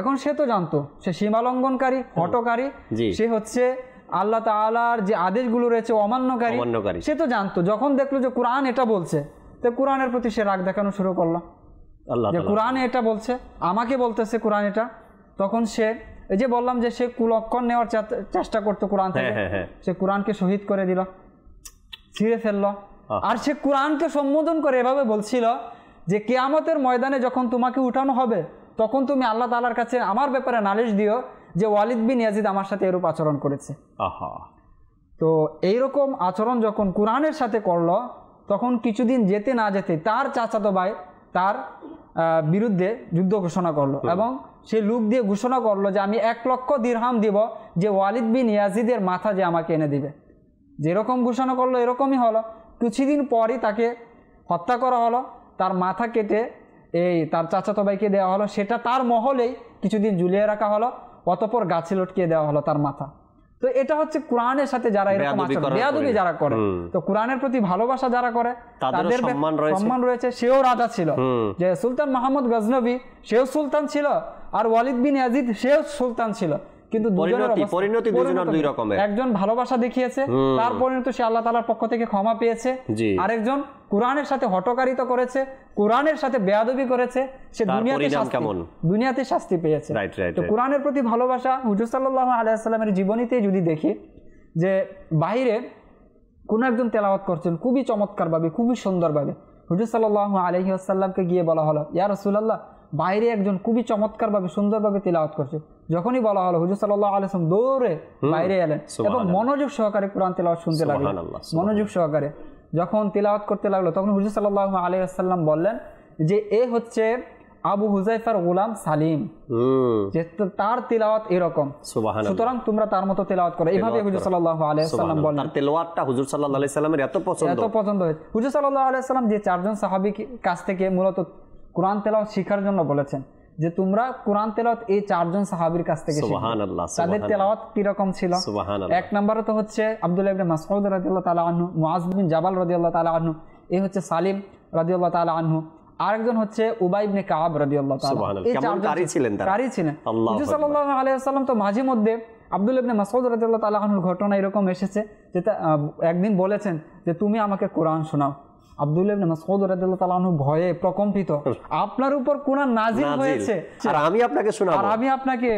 এখন সে তো জানতো সে সীমালঙ্ঘনকারী, হঠকারী, সে হচ্ছে আল্লাহ তাআলার যে আদেশগুলো রয়েছে অমান্যকারী, সে তো জানতো। যখন দেখলো যে কোরআন এটা বলছে, তো কোরআনের প্রতি সে রাগ দেখানো শুরু করলো, যে কোরআন এটা বলছে, আমাকে বলতেছে কোরআন এটা। তখন সে, এই যে বললাম যে সে কুলক্ষণ নেওয়ার চেষ্টা করতো কোরআন থেকে, সে কোরআনকে শহীদ করে দিল, ছিঁড়ে ফেললো। আর সে কোরআনকে সম্বোধন করে এভাবে বলছিল যে কিয়ামতের ময়দানে যখন তোমাকে উঠানো হবে, তখন তুমি আল্লাহ তাআলার কাছে আমার ব্যাপারে নালিশ দিও যে ওয়ালিদ বিন ইয়াজিদ আমার সাথে এরূপ আচরণ করেছে। তো এইরকম আচরণ যখন কোরআনের সাথে করলো, তখন কিছুদিন যেতে না যেতে তার চাচাতো ভাই তার বিরুদ্ধে যুদ্ধ ঘোষণা করলো এবং সে লোক দিয়ে ঘোষণা করলো যে আমি 1 লক্ষ দিরহাম দিব যে ওয়ালিদ বিন ইয়াজিদের মাথা যে আমাকে এনে দিবে। যেরকম ঘোষণা করলো এরকমই হলো। কিছুদিন পরই তাকে হত্যা করা হলো, তার মাথা কেটে তার চাচাতো ভাইকে দেওয়া হলো, সেটা তার মহলেই কিছুদিন ঝুলিয়ে রাখা হলো, অতঃপর গাছে লটকিয়ে দেওয়া হলো তার মাথা। তো এটা হচ্ছে কোরআনের সাথে যারা এরকম আচরণ, বেয়াদবি যারা করে, তো কোরআনের প্রতি ভালোবাসা যারা করে তাদের সম্মান রয়েছে। সেও রাজা ছিল, যে সুলতান মাহমুদ গজনবী সেও সুলতান ছিল, আর ওয়ালিদ বিন ইয়াজিদ সেও সুলতান ছিল, কিন্তু পরিণতি দুজনের দুই রকমের। একজন ভালোবাসা দেখিয়েছে, তার পরিণতি সে আল্লাহ তাআলার পক্ষ থেকে ক্ষমা পেয়েছে। আরেকজন কোরআনের সাথে হঠকারিতা করেছে, কোরআনের সাথে বেয়াদবি করেছে, সে দুনিয়াতে শাস্তি পেয়েছে। তো কোরআনের প্রতি ভালোবাসা হুজুর সাল্লাল্লাহু আলাইহি ওয়াসাল্লামের জীবনীতে যদি দেখি, যে বাইরে কোন একজন তেলাওয়াত করছেন খুবই চমৎকারভাবে, খুবই সুন্দরভাবে, হুজুর সাল্লাল্লাহু আলাইহি ওয়াসাল্লামকে গিয়ে বলা হলো ইয়া রাসূলুল্লাহ বাইরে একজন খুবই চমৎকারভাবে সুন্দরভাবে তিলাওয়াত করছে। যখনই বলা হলো হুজুর সাল্লাল্লাহু আলাইহি ওয়াসাল্লাম দৌড়ে বাইরে এলেন এবং মনোযোগ সহকারে কোরআন তিলাওয়াত শুনতে লাগলেন। মনোযোগ সহকারে যখন তিলাওয়াত করতে লাগলো তখন হুজুর সাল্লাল্লাহু আলাইহি ওয়াসাল্লাম বললেন যে এ হচ্ছে আবু হুযায়ফার গোলাম সালিম, যে তার তিলাওয়াত এরকম, সুতরাং তোমরা তার মতো তিলাওয়াত করো। এইভাবে হুজুর সাল্লাল্লাহু আলাইহি ওয়াসাল্লাম বললেন। তার তিলাওয়াতটা হুজুর সাল্লাল্লাহু আলাইহি সাল্লামের এত পছন্দ হয়েছে। হুজুর সাল্লাল্লাহু আলাইহি ওয়াসাল্লাম যে চারজন সাহাবীর কাছ থেকে মূলত কোরআন তেলাওয়াত শেখার জন্য বলেছেন যে তোমরা কোরআন তেলাওয়াত এই চারজন সাহাবীর কাছ থেকে শিখো। তাদের তেলাওয়াত কি রকম ছিল? এক নম্বরে তো হচ্ছে আব্দুল্লাহ ইবনে মাসউদ রাদিয়াল্লাহু তাআলা আনহু, মুআয বিন জাবাল রাদিয়াল্লাহু তাআলা আনহু, এই হচ্ছে সালিম রাদিয়াল্লাহু তাআলা আনহু, আরেকজন হচ্ছে উবাই ইবনে কাব রাদিয়াল্লাহু তাআলা। এই চারজন কারি ছিলেন। হুজুর সাল্লাল্লাহু আলাইহি ওয়াসাল্লাম তো মাঝে মধ্যে আব্দুল্লাহ ইবনে মাসউদ রাদিয়াল্লাহু তাআলা আনহুর ঘটনা এরকম এসেছে যে একদিন বলেছেন যে তুমি আমাকে কোরআন শোনাও। আব্দুল্লাহ ইবনে মাসউদ রাদিয়াল্লাহু তাআলা আনহু ভয়ে প্রকম্পিত, আপনার উপর কোরআন নাজিল হয়েছে আর আমি আপনাকে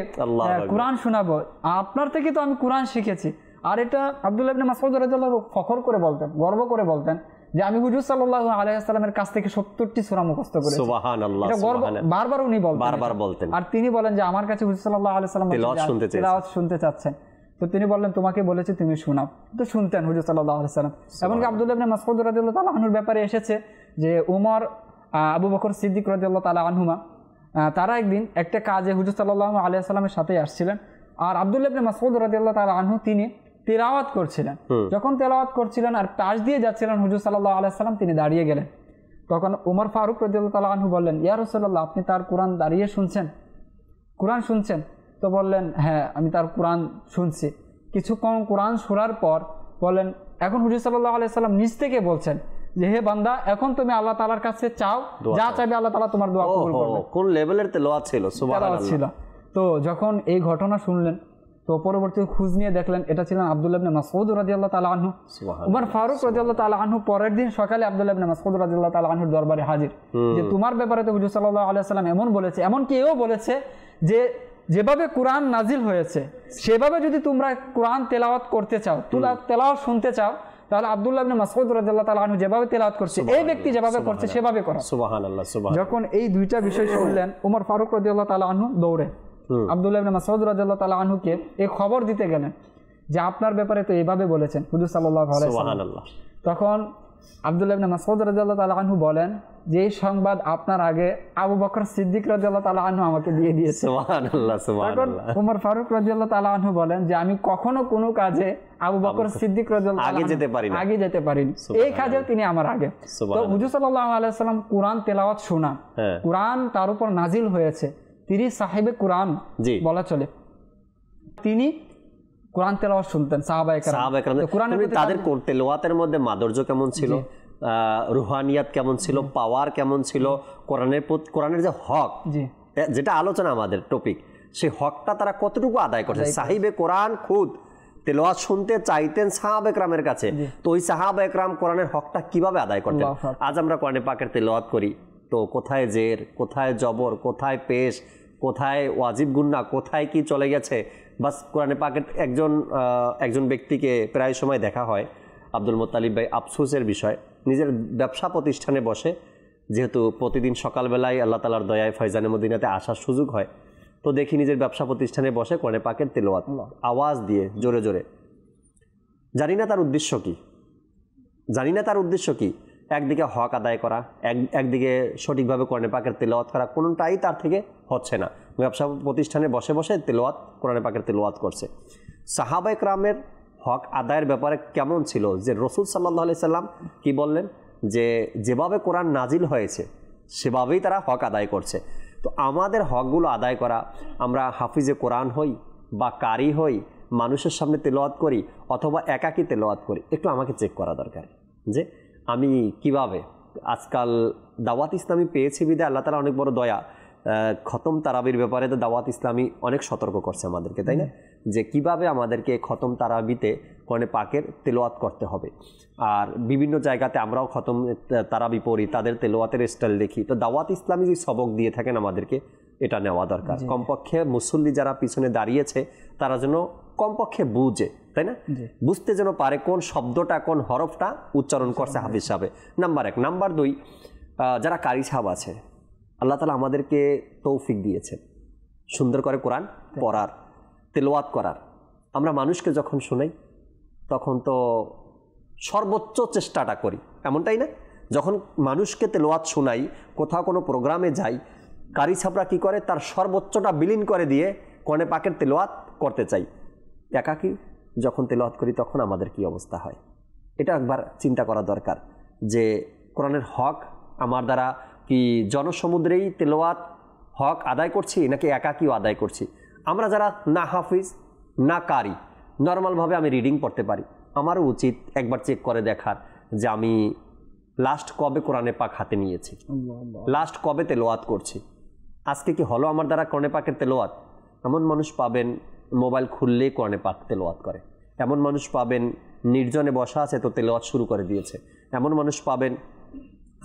কোরআন শোনাবো, আপনার থেকে তো আমি কোরআন শিখেছি। আর এটা আব্দুল্লাহ ইবনে মাসউদ রাদিয়াল্লাহু ফখর করে বলতেন, গর্ব করে বলতেন যে আমি হুজুর সাল্লাল্লাহু আলাইহি ওয়াসাল্লামের কাছ থেকে 70টি সূরা মুখস্থ করেছি। সুবহানাল্লাহ, এটা গর্ব বারবার উনি বলতেন। আর তিনি বলেন যে আমার কাছে হুজুর সাল্লাল্লাহু আলাইহি ওয়াসাল্লাম তিলাওয়াত শুনতে চাচ্ছেন, তো তিনি বললেন তোমাকে বলেছি তুমি শোনাও, তো শুনতেন হুজুর সাল্লাল্লাহু আলাইহি ওয়াসাল্লাম। এমনকি আব্দুল্লাহ ইবনে মাসউদ রাদিয়াল্লাহু তাআলা আনহুর ব্যাপারে এসেছে যে উমর, আবু বকর সিদ্দিক রাদিয়াল্লাহু তাআলা আনহুমা তারা একদিন একটা কাজে হুজুর সাল্লাল্লাহু আলাইহি ওয়াসাল্লামের সাথে আসছিলেন। আর আব্দুল্লাহ ইবনে মাসউদ রাদিয়াল্লাহু তাআলা আনহু তিনি তিলাওয়াত করছিলেন। যখন তেলাওয়াত করছিলেন আর পাশ দিয়ে যাচ্ছিলেন হুজুর সাল্লাল্লাহু আলাইহি ওয়াসাল্লাম, তিনি দাঁড়িয়ে গেলেন। তখন ওমর ফারুক রাদিয়াল্লাহু তাআলা আনহু বললেন, ইয়া রাসূলুল্লাহ, আপনি তার কোরআন দাঁড়িয়ে শুনছেন, কোরআন শুনছেন? তো বললেন, হ্যাঁ আমি তার কোরআন শুনছি। কিছুক্ষণ কোরআন শোনার পর বলেন, এখন হুজুর সাল্লাল্লাহু আলাইহি ওয়াসাল্লাম নিজ থেকে বলছেন যে হে বান্দা, এখন তুমি আল্লাহ তাআলার কাছে চাও, যা চাইবে আল্লাহ তাআলা তোমার দোয়া কবুল করবে। কোন লেভেলের তেলাওয়াত ছিল! সুবহানাল্লাহ। তো যখন এই ঘটনা শুনলেন তো পরবর্তী খোঁজ নিয়ে দেখলেন এটা ছিলেন আব্দুল্লাহ ইবনে মাসউদ রাদিয়াল্লাহু তাআলা আনহু। উমর ফারুক রাদিয়াল্লাহু তাআলা আনহু পরের দিন সকালে আব্দুল্লাহ ইবনে মাসউদ রাদিয়াল্লাহু তাআলা আনহুর দরবারে হাজির, যে তোমার ব্যাপারে তো হুজুর সাল্লাল্লাহু আলাইহি ওয়াসাল্লাম এমন বলেছে, এমনকি এও বলেছে যে যেভাবে কোরআন নাজিল হয়েছে সেভাবে যদি তোমরা কোরআন তেলাওয়াত করতে চাও, তেলাওয়াত শুনতে চাও, তাহলে আব্দুল্লাহ ইবনে মাসউদ রাদিয়াল্লাহু তাআলা আনহু যেভাবে তেলাওয়াত করছে এই ব্যক্তি যেভাবে করছে সেভাবে করো। সুবহানাল্লাহ। যখন এই দুইটা বিষয় শুনলেন উমর ফারুক রাদিয়াল্লাহু তাআলা আনহু দৌড়ে আব্দুল্লাহ ইবনে মাসউদ রাদিয়াল্লাহু তাআলা আনহুকে এই খবর দিতে গেলেন যে আপনার ব্যাপারে তো এইভাবে বলেছেন হুজুর সাল্লাল্লাহু আলাইহি ওয়াসাল্লাম। তখন আব্দুল্লাহ ইবনে মাসউদ রাদিয়াল্লাহু তাআলা আনহু বলেন যে এই সংবাদ আপনার আগে আবু বকর সিদ্দিক রাদিয়াল্লাহু তাআলা আনহু আমাকে দিয়ে দিয়েছে। সুবহানাল্লাহ, সুবহানাল্লাহ। ওমর ফারুক রাদিয়াল্লাহু তাআলা আনহু বলেন যে আমি কখনো কোনো কাজে আবু বকর সিদ্দিক রাদিয়াল্লাহু আগে যেতে পারিনি, এই কাজে তিনি আমার আগে। তো হুজুর সাল্লাল্লাহু আলাইহি ওয়াসাল্লাম কোরআন তেলাওয়াত শোনা, কোরআন তার উপর নাজিল হয়েছে, তিনি সাহেবে কোরআন বলা চলে, তিনি কোরআন তেলাওয়াত শুনতেন। সাহাবায়ে কেরাম তাদের তেলাওয়াতের মধ্যে মাধুর্য কেমন ছিল, রুহানিয়াত কেমন ছিল, পাওয়ার কেমন ছিল, কোরআনের যে হক, যেটা আলোচনা আমাদের টপিক, সেই হকটা তারা কতটুকু আদায় করছে। সাহিবে কোরআন খুদ তেলাওয়াত শুনতে চাইতেন সাহাবায়ে কেরামের কাছে, তো ওই সাহাবায়ে কেরাম কোরআনের হকটা কিভাবে আদায় করতেন। আজ আমরা কোরআনে পাকের তেলাওয়াত করি, তো কোথায় জের, কোথায় জবর, কোথায় পেশ, কোথায় ওয়াজিব গুন্না, কোথায় কি চলে গেছে, বাস কোরআনে পাকের একজন ব্যক্তিকে প্রায় সময় দেখা হয়, আব্দুল মুত্তালিব ভাই, আফসোসের বিষয়, নিজের ব্যবসা প্রতিষ্ঠানে বসে, যেহেতু প্রতিদিন সকালবেলায় আল্লাহ তাআলার দয়ায় ফয়জানে মদিনাতে আসার সুযোগ হয়, তো দেখি নিজের ব্যবসা প্রতিষ্ঠানে বসে কোরআনে পাকের তেলাওয়াত আওয়াজ দিয়ে জোরে জোরে। জানি না তার উদ্দেশ্য কি, একদিকে হক আদায় করা, একদিকে সঠিকভাবে কোরআনে পাকের তেলাওয়াত করা, কোনোটাই তার থেকে হচ্ছে না। ব্যবসা প্রতিষ্ঠানে বসে বসে কোরআনে পাকের তেলাওয়াত করছে। সাহাবায়ে কেরামের হক আদায়ের ব্যাপারে কেমন ছিল, যে রাসূল সাল্লাল্লাহু আলাইহি সাল্লাম কি বললেন, যে যেভাবে কোরআন নাজিল হয়েছে সেভাবেই তারা হক আদায় করছে। তো আমাদের হকগুলো আদায় করা, আমরা হাফিজে কোরআন হই বা কারি হই, মানুষের সামনে তেলাওয়াত করি অথবা একাকী তেলাওয়াত করি, একটু আমাকে চেক করা দরকার যে আমি কিভাবে। আজকাল দাওয়াত ইসলামী পেয়েছি বিধায় আল্লাহ তাআলা অনেক বড় দয়া, খতম তারাবির ব্যাপারে তো দাওয়াত ইসলামী অনেক সতর্ক করছে আমাদেরকে, তাই না, যে কিভাবে আমাদেরকে খতম তারাবিতে কোরআনে পাকের তেলাওয়াত করতে হবে। আর বিভিন্ন জায়গাতে আমরাও খতম তারাবি পড়ি, তাদের তেলাওয়াতের স্টাইল দেখি, তো দাওয়াত ইসলামী যে সবক দিয়ে থাকেন আমাদেরকে এটা নেওয়া দরকার। কমপক্ষে মুসল্লি যারা পিছনে দাঁড়িয়েছে তারা যেন কমপক্ষে বুঝে, তাই না, বুঝতে যেন পারে কোন শব্দটা, কোন হরফটা উচ্চারণ করছে হাফিজ সাহেব। নাম্বার 1। নাম্বার 2, যারা কারি সাহেব আছে, আল্লাহ তাআলা আমাদেরকে তৌফিক দিয়েছেন সুন্দর করে কোরআন পড়ার, তেলাওয়াত করার। আমরা মানুষকে যখন শোনাই তখন তো সর্বোচ্চ চেষ্টাটা করি, এমনটাই না? যখন মানুষকে তেলাওয়াত শোনাই, কোথাও কোনো প্রোগ্রামে যাই, কারি ছাপরা কী করে, তার সর্বোচ্চটা বিলীন করে দিয়ে কোরআনে পাকের তেলাওয়াত করতে চাই। একাকী যখন তেলাওয়াত করি তখন আমাদের কি অবস্থা হয়, এটা একবার চিন্তা করা দরকার যে কোরআনের হক আমার দ্বারা কি জনসমুদ্রেই তেলাওয়াত হক আদায় করছি নাকি একাকীও আদায় করছি। আমরা যারা না হাফিজ না কারি, নর্মালভাবে আমি রিডিং পড়তে পারি, আমারও উচিত একবার চেক করে দেখার যে আমি লাস্ট কবে কোরআনে পাক হাতে নিয়েছি, লাস্ট কবে তেলাওয়াত করছি, আজকে কি হলো আমার দ্বারা কোরআনে পাকের তেলাওয়াত। এমন মানুষ পাবেন মোবাইল খুললেই কোরআনে পাক তেলাওয়াত করে, এমন মানুষ পাবেন নির্জনে বসা আছে তো তেলাওয়াত শুরু করে দিয়েছে, এমন মানুষ পাবেন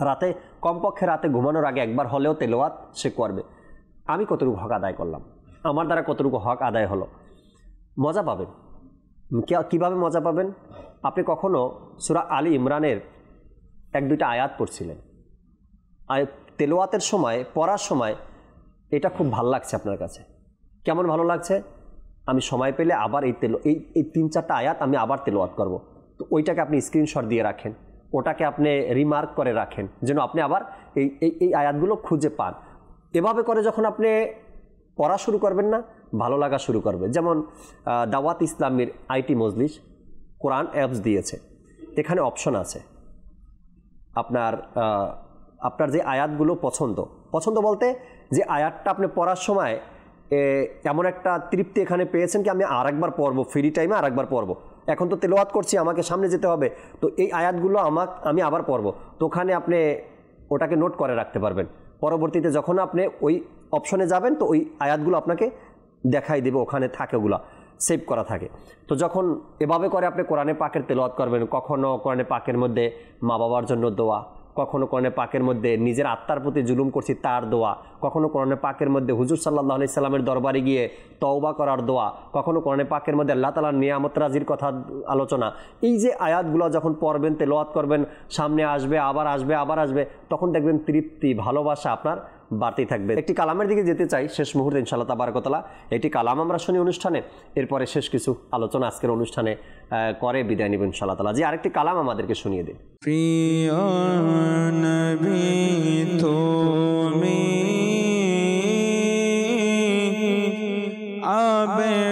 রাতে কমপক্ষে রাতে ঘুমানোর আগে একবার হলেও তেলাওয়াত সে করবে। আমি কতটুকু হক আদায় করলাম, আমার দ্বারা কতটুকু হক আদায় হলো। মজা পাবেন। কীভাবে মজা পাবেন? আপনি কখনো সূরা আলী ইমরানের 1-2টা আয়াত পড়ছিলেন, তেলাওয়াতের সময়, পড়ার সময় এটা খুব ভালো লাগছে আপনার কাছে। কেমন ভালো লাগছে? আমি সময় পেলে আবার এই 3-4টা আয়াত আমি আবার তেলাওয়াত করব। তো ওইটাকে আপনি স্ক্রিনশট দিয়ে রাখেন, ওটাকে আপনি রিমার্ক করে রাখেন যেন আপনি আবার এই আয়াতগুলো খুঁজে পান। এভাবে করে যখন আপনি পড়া শুরু করবেন না, ভালো লাগা শুরু করবে। যেমন দাওয়াত ইসলামের আইটি মজলিস কোরআন অ্যাপস দিয়েছে, এখানে অপশন আছে আপনার যে আয়াতগুলো পছন্দ বলতে যে আয়াতটা আপনি পড়ার সময় এমন একটা তৃপ্তি এখানে পেয়েছেন কি আমি আরেকবার পড়বো, ফ্রি টাইমে আরেকবার পড়বো, এখন তো তেলাওয়াত করছি, আমাকে সামনে যেতে হবে, তো এই আয়াতগুলো আমি আবার পড়বো। তো ওখানে আপনি ওটাকে নোট করে রাখতে পারবেন। পরবর্তীতে যখন আপনি ওই অপশনে যাবেন তো ওই আয়াতগুলো আপনাকে দেখাই দেবে, ওখানে থাকে, ওগুলো সেভ করা থাকে। তো যখন এভাবে করে আপনি কোরআনে পাকের তেলাওয়াত করবেন, কখনো কোরআনে পাকের মধ্যে মা বাবার জন্য দোয়া, কখনো কোরআনে পাকের মধ্যে নিজের আত্মার প্রতি জুলুম করছি তার দোয়া, কখনো কোরআনে পাকের মধ্যে হুজুর সাল্লাল্লাহু আলাইহি সাল্লামের দরবারে গিয়ে তওবা করার দোয়া, কখনো কোরআনে পাকের মধ্যে আল্লাহ তাআলার নিয়ামত রাজির কথা আলোচনা। এই যে আয়াতগুলো যখন পড়বেন, তেলাওয়াত করবেন, সামনে আসবে, আবার আসবে, তখন দেখবেন তৃপ্তি, ভালোবাসা আপনার বাড়তেই থাকবে। একটি কালামের দিকে যেতে চাই শেষ মুহূর্তে ইনশাআল্লাহ তাবারাক ওয়া তাআলা। এটি কালাম আমরা শুনি অনুষ্ঠানে, এরপরে শেষ কিছু আলোচনা আজকের অনুষ্ঠানে করে বিদায় নিব ইনশাআল্লাহ তাআলা। যে আরেকটি কালাম আমাদেরকে শুনিয়ে দিন। প্রিয় নবী তুমি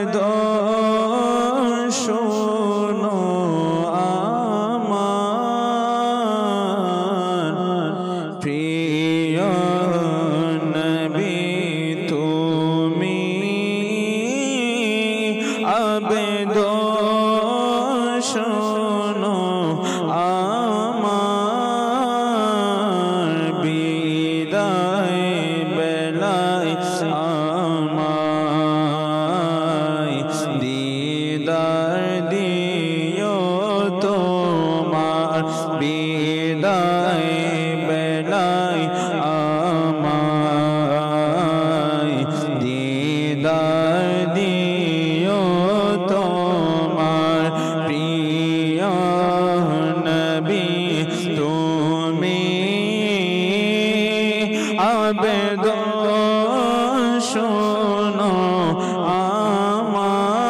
আবেদন শোনো আমার, প্রিয় নবী তুমি আবেদন শোনো আমার, বিদায় বেলায় আমায় দিদার দিও তোমার, বিদায় বেলায় আমায় দিদার দিও তোমার, প্রিয় নবী তুমি আবেদন শোনো আমার,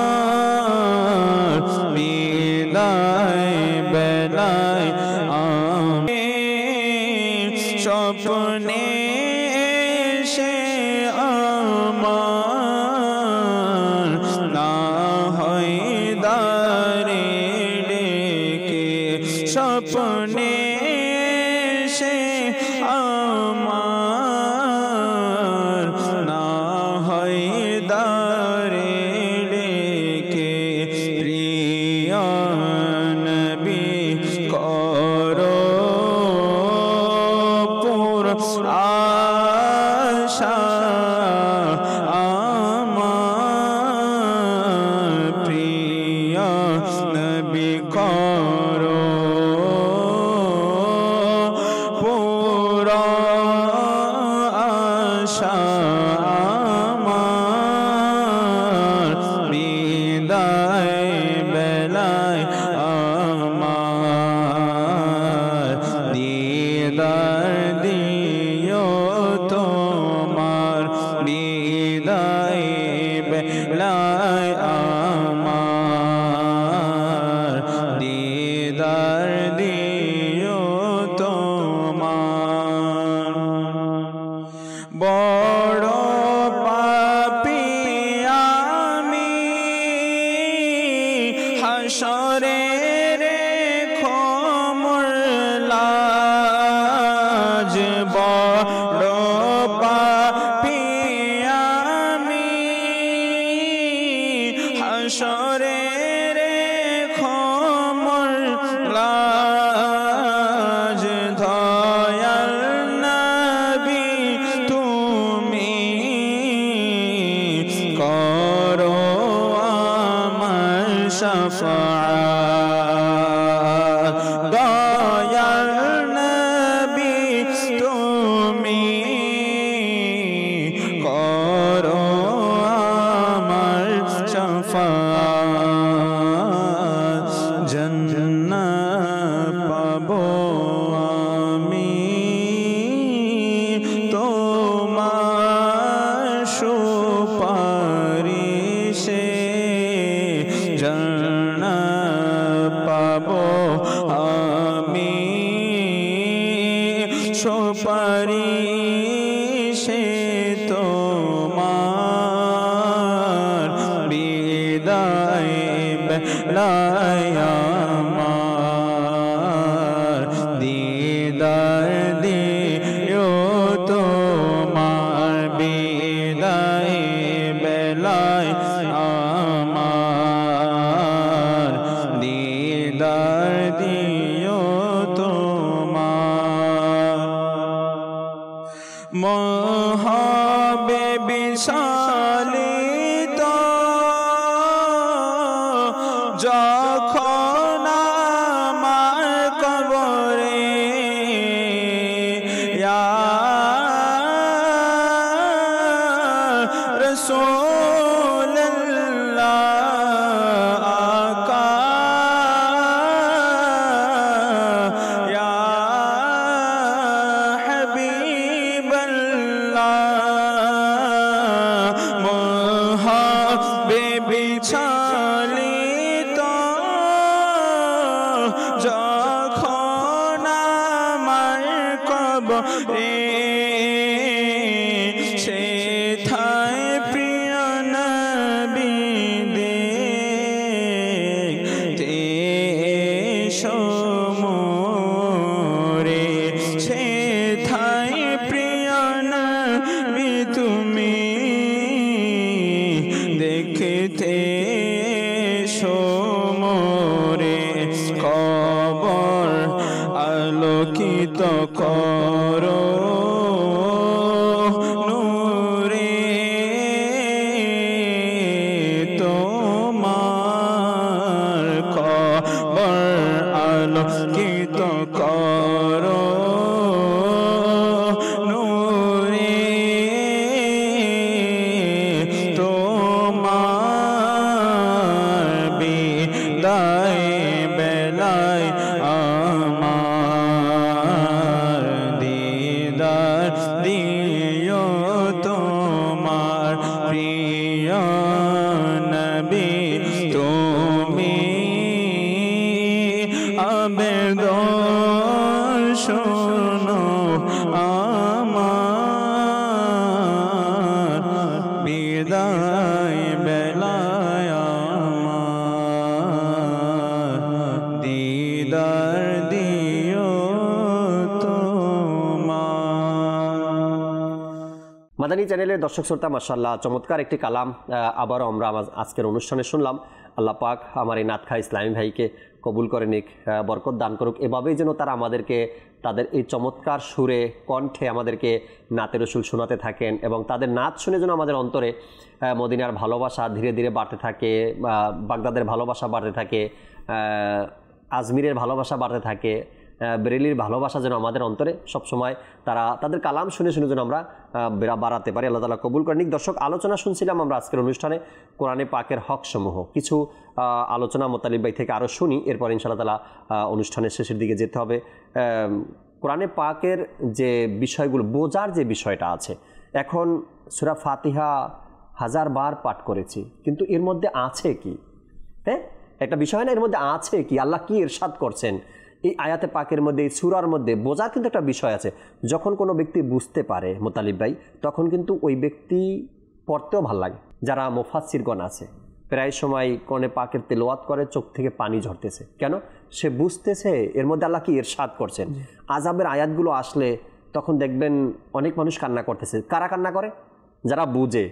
বিদায় বেলায় আমি স্বপ্নে সে আমার না হয় দারে ডেকে, স্বপ্নে সে আমার না হয় দারে ডেকে, প্রিয় নবী করো পুর আশা আমার, প্রিয় নবী করো পুর আশা আমার, বিদায় বেলায় আমার দিদার দিও তো দিদার দিও তোমার বড় পাপী আমি হাসরে রেখো মোর লাজ বড় পাপী আমি হাসরে রেখো মোর লাজ দয়াল নবী তুমি করো আমার শাফাআত দয়াল নবী তুমি করো আমার শাফাআত জান্নাত পাবো আমি তোমার সুপারিশে জান্নাত পাবো আমি সুপারিশে তোমার বিদায় বেলায় আমার দিদার দিও তোমার বিদায় বেলায় আমার দিদার দিও তোমার মহাবে বিশালিত যখন আমার কবরে ইয়া রাসূলুল্লাহ আকা ইয়া হাবিবাল্লাহ মহাবে বিছালিত যখন আমার কবরে সেথায় প্রিয় নবী দেখতে সমরে সেথায় প্রিয় নবী তুমি দেখতে সমরে কবর আলোকিত করো নূরে তোমার কবর আলোকিত করো নূরে তোমার বিদায় বেলায় আমার দিদার দিও তোমার প্রিয় নবী তুমি আবেদন শোনো আমার বিদায় বেলায় আমার দিদার দিও তোমার মাদানী চ্যানেলের দর্শক শ্রোতা মাশাআল্লাহ চমৎকার একটি কালাম আবারও আমরা আজকের অনুষ্ঠানে শুনলাম। আল্লাহ পাক আমার এই নাতখা ইসলামী ভাইকে কবুল করে নিক, বরকত দান করুক। এভাবেই যেন তারা আমাদেরকে তাদের এই চমৎকার সুরে কণ্ঠে আমাদেরকে নাতে রসুল শোনাতে থাকেন এবং তাদের নাচ শুনে যেন আমাদের অন্তরে মদিনার ভালোবাসা ধীরে ধীরে বাড়তে থাকে, বাগদাদের ভালোবাসা বাড়তে থাকে, আজমিরের ভালোবাসা বাড়তে থাকে, বেরেলির ভালোবাসা যেন আমাদের অন্তরে সবসময় তাদের কালাম শুনে শুনে যেন আমরা বাড়াতে পারি। আল্লাহ তাআলা কবুল করেন। দর্শক, আলোচনা শুনছিলাম আমরা আজকের অনুষ্ঠানে কোরআনে পাকের হকসমূহ। কিছু আলোচনা মোতালিব ভাই থেকে আরও শুনি, এরপর ইনশাআল্লাহ তাআলা অনুষ্ঠানের শেষের দিকে যেতে হবে। কোরআনে পাকের যে বিষয়গুলো বোঝার যে বিষয়টা আছে, এখন সূরা ফাতিহা 1000 বার পাঠ করেছি, কিন্তু এর মধ্যে আছে কি? হ্যাঁ, একটা বিষয় না, এর মধ্যে আছে কি, আল্লাহ কি ইরশাদ করছেন এই আয়াতে পাকের মধ্যে, এই সূরার মধ্যে বোঝার কিন্তু একটা বিষয় আছে। যখন কোনো ব্যক্তি বুঝতে পারে মোতালিব ভাই, তখন কিন্তু ওই ব্যক্তি পড়তেও ভাল লাগে। যারা মুফাসসিরগণ আছে প্রায় সময় কোরআনে পাকের তেলাওয়াত করে, চোখ থেকে পানি ঝরতেছে, কেন? সে বুঝতেছে এর মধ্যে আল্লাহ কি ইরশাদ করছেন। আযাবের আয়াতগুলো আসলে তখন দেখবেন অনেক মানুষ কান্না করতেছে। কারা কান্না করে? যারা বুঝে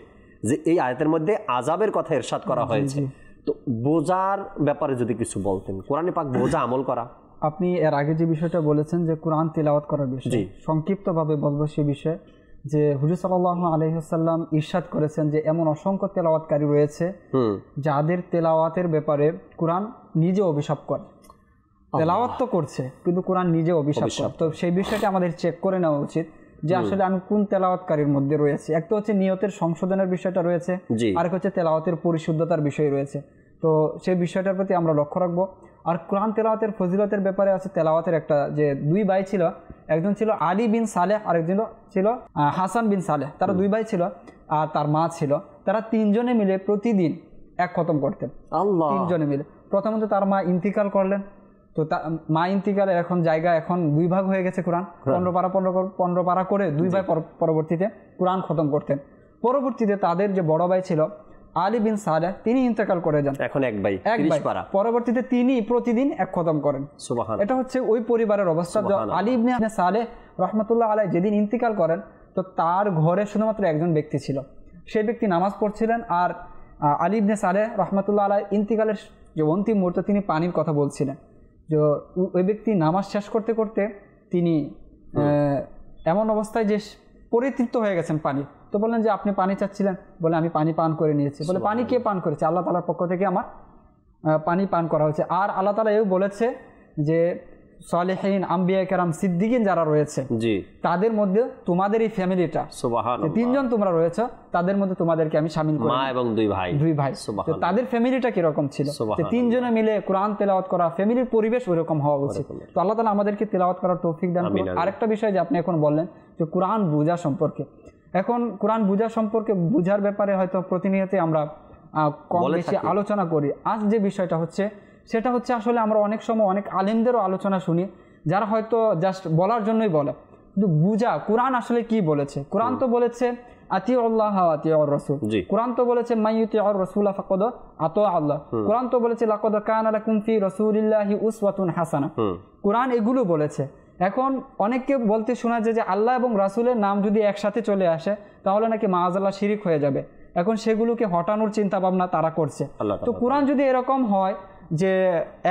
যে এই আয়াতের মধ্যে আযাবের কথা ইরশাদ করা হয়েছে। তো বোঝার ব্যাপারে যদি কিছু বলতেন, কোরআনে পাক বোঝা আমল করা। আপনি এর আগে যে বিষয়টা বলেছেন যে কোরআন তেলাওয়াত করার বিষয়, সংক্ষিপ্তভাবে বলবো সে বিষয়ে যে হুজুর সাল্লাল্লাহু আলাইহি ওয়াসাল্লাম ইরশাদ করেছেন যে এমন অসংখ্য তেলাওয়াতকারী রয়েছে যাদের তেলাওয়াতের ব্যাপারে কোরআন নিজে অভিশাপ করে। তেলাওয়াত তো করছে কিন্তু কোরআন নিজে অভিশাপ করে। তো সেই বিষয়টা আমাদের চেক করে নেওয়া উচিত যে আসলে আমি কোন তেলাওয়াতকারীর মধ্যে রয়েছে। এক তো হচ্ছে নিয়তের সংশোধনের বিষয়টা রয়েছে, আর হচ্ছে তেলাওয়াতের পরিশুদ্ধতার বিষয় রয়েছে। তো সেই বিষয়টার প্রতি আমরা লক্ষ্য রাখবো। আর কোরআন তেলাওয়াতের ফজিলতের ব্যাপারে আছে তেলাওয়াতের একটা, যে দুই ভাই ছিল, একজন ছিল আলী বিন সালেহ আর একজন ছিল হাসান বিন সালেহ। তারা দুই ভাই ছিল আর তার মা ছিল। তারা তিনজনে মিলে প্রতিদিন এক খতম করতেন। তিনজনে মিলে। প্রথমত তার মা ইন্তিকাল করলেন, তো মা ইন্তিকালের এখন জায়গা এখন দুই ভাগ হয়ে গেছে কোরআন, 15 পারা করে দুই ভাই পরবর্তীতে কোরআন খতম করতেন। পরবর্তীতে তাদের যে বড় ভাই ছিল আলী বিন সালেহ, তিনি ইন্তেকাল করে যান, এখন এক ভাই। পরবর্তীতে তিনি প্রতিদিন এক খতম করেন। এটা হচ্ছে ওই পরিবারের অবস্থা। আলী ইবনে সালেহ রহমতুল্লাহ আলাইহি যেদিন ইন্তেকাল করেন, তো তার ঘরে শুধুমাত্র একজন ব্যক্তি ছিল, সেই ব্যক্তি নামাজ পড়ছিলেন। আর আলী ইবনে সালেহ রহমতুল্লাহ আলাইহি ইন্তেকালের যে অন্তিম মুহূর্তে তিনি পানির কথা বলছিলেন। যে ওই ব্যক্তি নামাজ শেষ করতে করতে তিনি এমন অবস্থায় যে পরিতৃপ্ত হয়ে গেছেন পানি। তো বললেন যে আপনি পানি চাচ্ছিলেন, বলে আমি পানি পান করে নিয়েছি। বলে পানি কে পান করেছে? আল্লাহ তাআলার পক্ষ থেকে আমার পানি পান করা হয়েছে। আর আল্লাহ তাআলা এও বলেছে যে সালেহিন, আম্বিয়া কেরাম, সিদ্দিকিন যারা রয়েছে তাদের মধ্যে তোমাদের এই ফ্যামিলিটা, তিনজন তোমরা রয়েছে, তাদের মধ্যে তোমাদেরকে আমি শামিল করি, মা এবং দুই ভাই। তো তাদের ফ্যামিলিটা কিরকম ছিল? তিনজনে মিলে কোরআন তেলাওয়াত করা, ফ্যামিলির পরিবেশ ওইরকম হওয়া উচিত। তো আল্লাহ তাআলা আমাদেরকে তেলাওয়াত করার তৌফিক দান করুন। আরেকটা বিষয় যে আপনি এখন বললেন যে কোরআন বুঝা সম্পর্কে, এখন কোরআন বুঝা সম্পর্কে, বুঝার ব্যাপারে হয়তো প্রতিনিয়তই আমরা কম বেশি আলোচনা করি। আজ যে বিষয়টা হচ্ছে সেটা হচ্ছে আসলে আমরা অনেক সময় অনেক আলেমদেরও আলোচনা শুনি যারা হয়তো জাস্ট বলার জন্যই বলে, কিন্তু বুঝা কোরআন আসলে কি বলেছে। কোরআন তো বলেছে আতিউল্লাহ ওয়া আতিউর রাসূল, কোরআন তো বলেছে মাইয়ুতিউর রাসূল ফাকাদ আতা আল্লাহ, কোরআন তো বলেছে লাকাদ কানা লাকুম ফি রাসূলিল্লাহি উসওয়াতুন হাসানাহ, কোরআন এগুলো বলেছে। এখন অনেককে বলতে শোনা যায় যে আল্লাহ এবং রাসূলের নাম যদি একসাথে চলে আসে তাহলে নাকি মাআযাল্লাহ শিরিক হয়ে যাবে। এখন সেগুলোকে হটানোর চিন্তা ভাবনা তারা করছে। তো কোরআন যদি এরকম হয় যে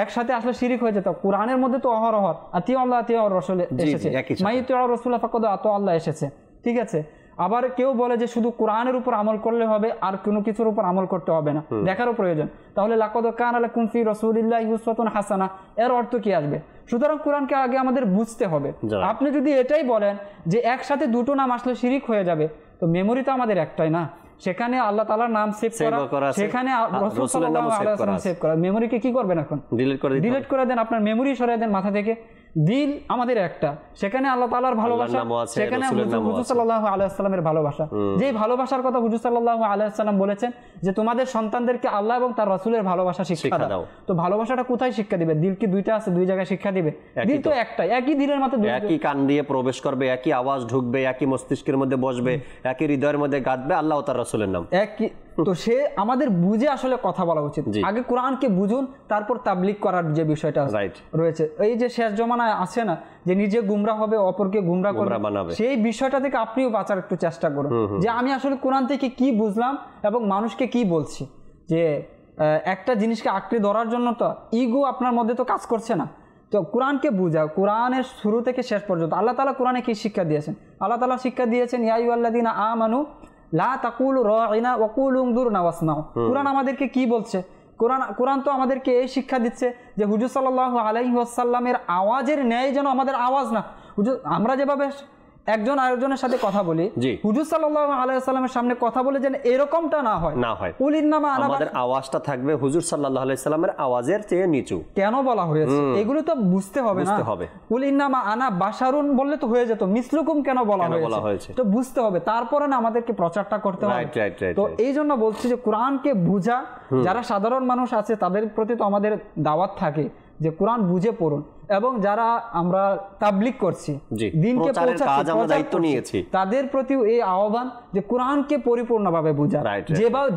একসাথে আসলে শিরিক হয়ে যেত, কোরআনের মধ্যে তো অহরহ আতিউ আল্লাহ আতিউ রাসূল এসেছে, মাইয়ুতিউ রাসূল ফাকাদ আতা আল্লাহ এসেছে, ঠিক আছে। আবার কেউ বলে যে শুধু কোরআনের উপর আমল করলে হবে, আর কোনো কিছুর উপর আমল করতে হবে না, দেখারও প্রয়োজন। তাহলে লাকাদ কানা লাকুম ফি রাসূলিল্লাহি উসওয়াতুন হাসানাহ এর অর্থ কি আসবে? সুতরাং কোরআনকে আগে আমাদের বুঝতে হবে। আপনি যদি এটাই বলেন যে একসাথে দুটো নাম আসলে শিরিক হয়ে যাবে, তো মেমোরি তো আমাদের একটাই না, সেখানে আল্লাহ তাআলার নাম সেভ করা, সেখানে রাসূল সাল্লাল্লাহু আলাইহি ওয়াসাল্লাম সেভ করা। মেমোরিকে কি করবেন এখন? ডিলিট করে দেন, আপনার মেমোরি সরিয়ে দেন মাথা থেকে। দিল আমাদের একটা, সেখানে আল্লাহ তাআলার ভালোবাসা, সেখানে হুজুর সাল্লাল্লাহু আলাইহি ওয়াসাল্লামের ভালোবাসা, যে ভালোবাসার কথা হুজুর সাল্লাল্লাহু আলাইহি ওয়াসাল্লাম বলেছেন যে তোমাদের সন্তানদেরকে আল্লাহ এবং তার রাসূলের ভালোবাসা শিক্ষা দাও। তো ভালোবাসাটা কোথায় শিক্ষা দিবে? দিল কি দুইটা আছে? দুই জায়গায় শিক্ষা দিবে? দিল তো একটাই, একই দিলের মতো, একই কান দিয়ে প্রবেশ করবে, একই আওয়াজ ঢুকবে, একই মস্তিষ্কের মধ্যে বসবে, একই হৃদয়ের মধ্যে গাঁথবে আল্লাহ ও তার রাসূলের নাম একই। তো সে আমাদের বুঝে আসলে কথা বলা উচিত। আগে কোরআনকে বুঝুন, তারপর তাবলীগ করার যে বিষয়টা রয়েছে, এই যে শেষ জমানায় আছে না যে নিজে গুমরা হবে অপরকে গুমরা করবে, সেই বিষয়টা থেকে আপনিও বাঁচার একটু চেষ্টা করুন যে আমি আসলে কোরআন থেকে কি বুঝলাম এবং মানুষকে কি বলছি। যে একটা জিনিসকে আঁকড়ে ধরার জন্য তো ইগো আপনার মধ্যে তো কাজ করছে না। তো কোরআনকে বুঝা, কোরআনের শুরু থেকে শেষ পর্যন্ত আল্লাহ তাআলা কোরআনে কি শিক্ষা দিয়েছেন? আল্লাহ তাআলা শিক্ষা দিয়েছেন ইয়া আইয়ুহাল্লাযীনা আমানু লা তাকুলু রাঈনা ওয়া কুলু উনজুরনা ওয়াসমাউ। কোরআন আমাদেরকে কি বলছে? কোরআন তো আমাদেরকে এই শিক্ষা দিচ্ছে যে হুজুর সাল্লাল্লাহু আলাইহি ওয়াসাল্লামের আওয়াজের ন্যায় যেন আমাদের আওয়াজ না। হুজুর আমরা যেভাবে একজন আরেকজনের সাথে কথা বলি, জি। হুজুর সাল্লাল্লাহু আলাইহি ওয়াসাল্লামের সামনে কথা বলে যেন এরকমটা না হয়। কুল ইন্নামা আনা, আমাদের আওয়াজটা থাকবে হুজুর সাল্লাল্লাহু আলাইহি সাল্লামের আওয়াজের চেয়ে নিচু। কেন বলা হয়েছে এগুলো তো বুঝতে হবে না। কুল ইন্নামা আনা বাশারুন বললে তো হয়ে যেত, মিসলুকুম কেন বলা হয়েছে তো বুঝতে হবে, তারপরে না আমাদেরকে প্রচারটা করতে হবে। তো এই জন্য বলছি যে কোরআনকে বুঝা, যারা সাধারণ মানুষ আছে তাদের প্রতি তো আমাদের দাওয়াত থাকে যে কোরআন বুঝে পড়ুন, এবং যারা আমরা তাবলীগ করছি, দিনকে পৌঁছাচ্ছি, তাদের প্রতিও এই আহ্বান যে কোরআনকে পরিপূর্ণভাবে বুঝা,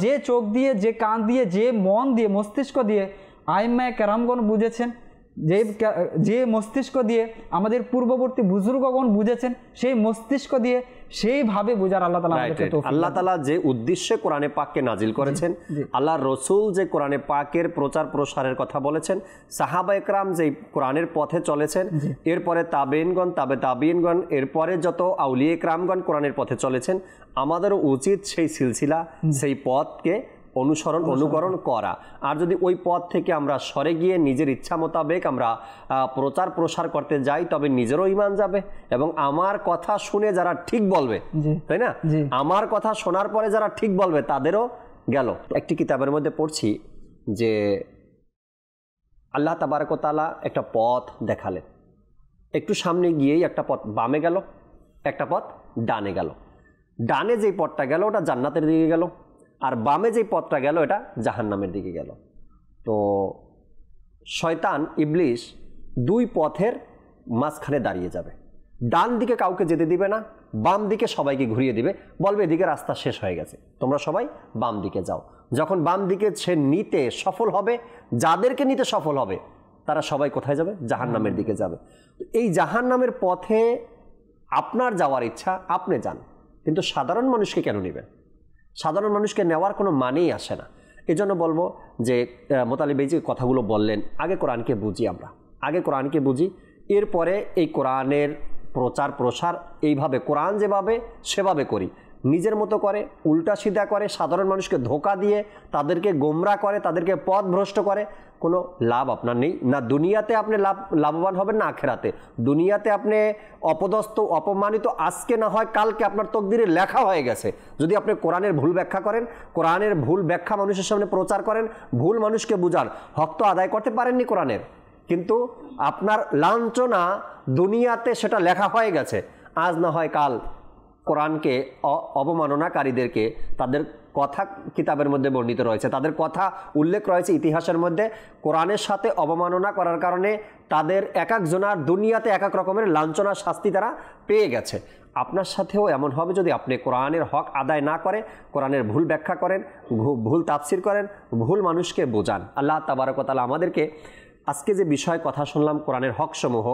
যে চোখ দিয়ে, যে কান দিয়ে, যে মন দিয়ে, মস্তিষ্ক দিয়ে আইম্মায়ে কেরামগণ বুঝেছেন, যে মস্তিষ্ক দিয়ে আমাদের পূর্ববর্তী বুজুর্গগণ বুঝেছেন, সেই মস্তিষ্ক দিয়ে সেইভাবে বুঝার আল্লাহ তাআলা আমাদেরকে তৌফিক। আল্লাহ তাআলা যে উদ্দেশ্যে কোরআনে পাককে নাজিল করেছেন, আল্লাহ রসুল যে কোরআনে পাকের প্রচার প্রসারের কথা বলেছেন, সাহাবা একরাম যে কোরআনের পথে চলেছেন, এরপরে তাবেইনগণ, তাবেইনগণ, এরপরে যত আউলিয়া একরামগণ কোরআনের পথে চলেছেন, আমাদেরও উচিত সেই সিলসিলা, সেই পথকে অনুকরণ করা। আর যদি ওই পথ থেকে আমরা সরে গিয়ে নিজের ইচ্ছা মোতাবেক আমরা প্রচার প্রসার করতে যাই, তবে নিজেরও ঈমান যাবে, এবং আমার কথা শুনে যারা ঠিক বলবে, তাই না, আমার কথা শোনার পরে যারা ঠিক বলবে তাদেরও গেল। একটি কিতাবের মধ্যে পড়ছি যে আল্লাহ তাবারক ওয়া তাআলা একটা পথ দেখালেন, একটু সামনে গিয়েই একটা পথ বামে গেল, একটা পথ ডানে গেল। ডানে যেই পথটা গেল ওটা জান্নাতের দিকে গেল, আর বামে যে পথটা গেল এটা জাহান্নামের দিকে গেল। তো শয়তান ইবলিশ দুই পথের মাঝখানে দাঁড়িয়ে যাবে, ডান দিকে কাউকে যেতে দিবে না, বাম দিকে সবাইকে ঘুরিয়ে দিবে, বলবে এদিকে রাস্তা শেষ হয়ে গেছে, তোমরা সবাই বাম দিকে যাও। যখন বাম দিকে সে নিতে সফল হবে, যাদেরকে নিতে সফল হবে তারা সবাই কোথায় যাবে? জাহান্নামের দিকে যাবে। এই জাহান্নামের পথে আপনার যাওয়ার ইচ্ছা, আপনি যান, কিন্তু সাধারণ মানুষকে কেন নেবেন? সাধারণ মানুষকে নেওয়ার কোনো মানেই আসে না। এজন্য বলবো যে মোতালিব এই যে কথাগুলো বললেন, আগে কোরআনকে বুঝি, আমরা আগে কোরআনকে বুঝি, এরপরে এই কোরআনের প্রচার প্রসার এইভাবে কোরআন যেভাবে সেভাবে করি। নিজের মতো করে উল্টা সিধা করে সাধারণ মানুষকে ধোকা দিয়ে তাদেরকে গোমরা করে, তাদেরকে পথ ভ্রষ্ট করে, কোনো লাভ আপনার নেই। না দুনিয়াতে আপনি লাভবান হবেন, না আখেরাতে। দুনিয়াতে আপনি অপদস্থ, অপমানিত, আজকে না হয় কালকে আপনার তকদিরে লেখা হয়ে গেছে। যদি আপনি কোরআনের ভুল ব্যাখ্যা করেন, কোরআনের ভুল ব্যাখ্যা মানুষের সামনে প্রচার করেন, ভুল মানুষকে বুঝান, হক তো আদায় করতে পারেননি কোরআনের, কিন্তু আপনার লাঞ্ছনা দুনিয়াতে সেটা লেখা হয়ে গেছে। আজ না হয় কাল কোরআনকে অবমাননাকারীদেরকে তাদের কথা কিতাবের মধ্যে বর্ণিত রয়েছে, তাদের কথা উল্লেখ রয়েছে ইতিহাসের মধ্যে। কোরআনের সাথে অবমাননা করার কারণে তাদের এক একজনার দুনিয়াতে এক এক রকমের লাঞ্ছনা শাস্তি তারা পেয়ে গেছে। আপনার সাথেও এমন হবে যদি আপনি কোরআনের হক আদায় না করে, কোরআনের ভুল ব্যাখ্যা করেন, ভুল তাফসির করেন, ভুল মানুষকে বোঝান। আল্লাহ তাবারক ওয়া তাআলা আমাদেরকে আজকে যে বিষয় কথা শুনলাম, কোরআনের হক সমূহ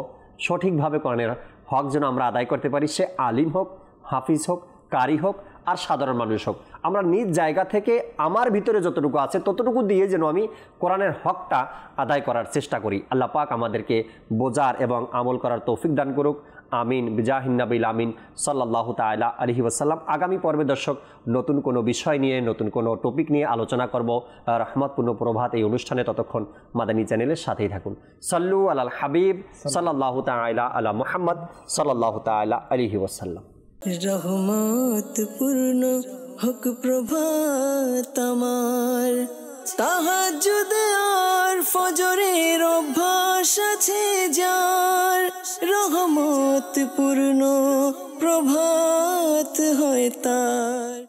সঠিকভাবে কোরআনের হক যেন আমরা আদায় করতে পারি, সে আলিম হোক, হাফিজ হোক, কারি হোক, আর সাধারণ মানুষ হোক, আমরা নিজ জায়গা থেকে আমার ভিতরে যতটুকু আছে ততটুকু দিয়ে যেন আমি কোরআনের হকটা আদায় করার চেষ্টা করি। আল্লাহ পাক আমাদেরকে বোঝার এবং আমল করার তৌফিক দান করুক। আমিন বিজাহিন নবিল আমিন সাল্লাল্লাহু তাআলা আলাইহি ওয়াসাল্লাম। আগামী পর্বে দর্শক নতুন কোনো বিষয় নিয়ে, নতুন কোনো টপিক নিয়ে আলোচনা করব রহমতপূর্ণ প্রভাত এই অনুষ্ঠানে। ততক্ষণ মাদানী চ্যানেলের সাথেই থাকুন। সাল্লু আলাল হাবিব সাল্লাল্লাহু তাআলা আলা মুহাম্মদ সাল্লাল্লাহু তাআলা আলাইহি ওয়াসাল্লাম। রহমত পূর্ণ হোক প্রভাত আমার, তাহাজ্জুদ আর ফজরের অভ্যাস আছে যার, রহমত পূর্ণ প্রভাত হয় তার।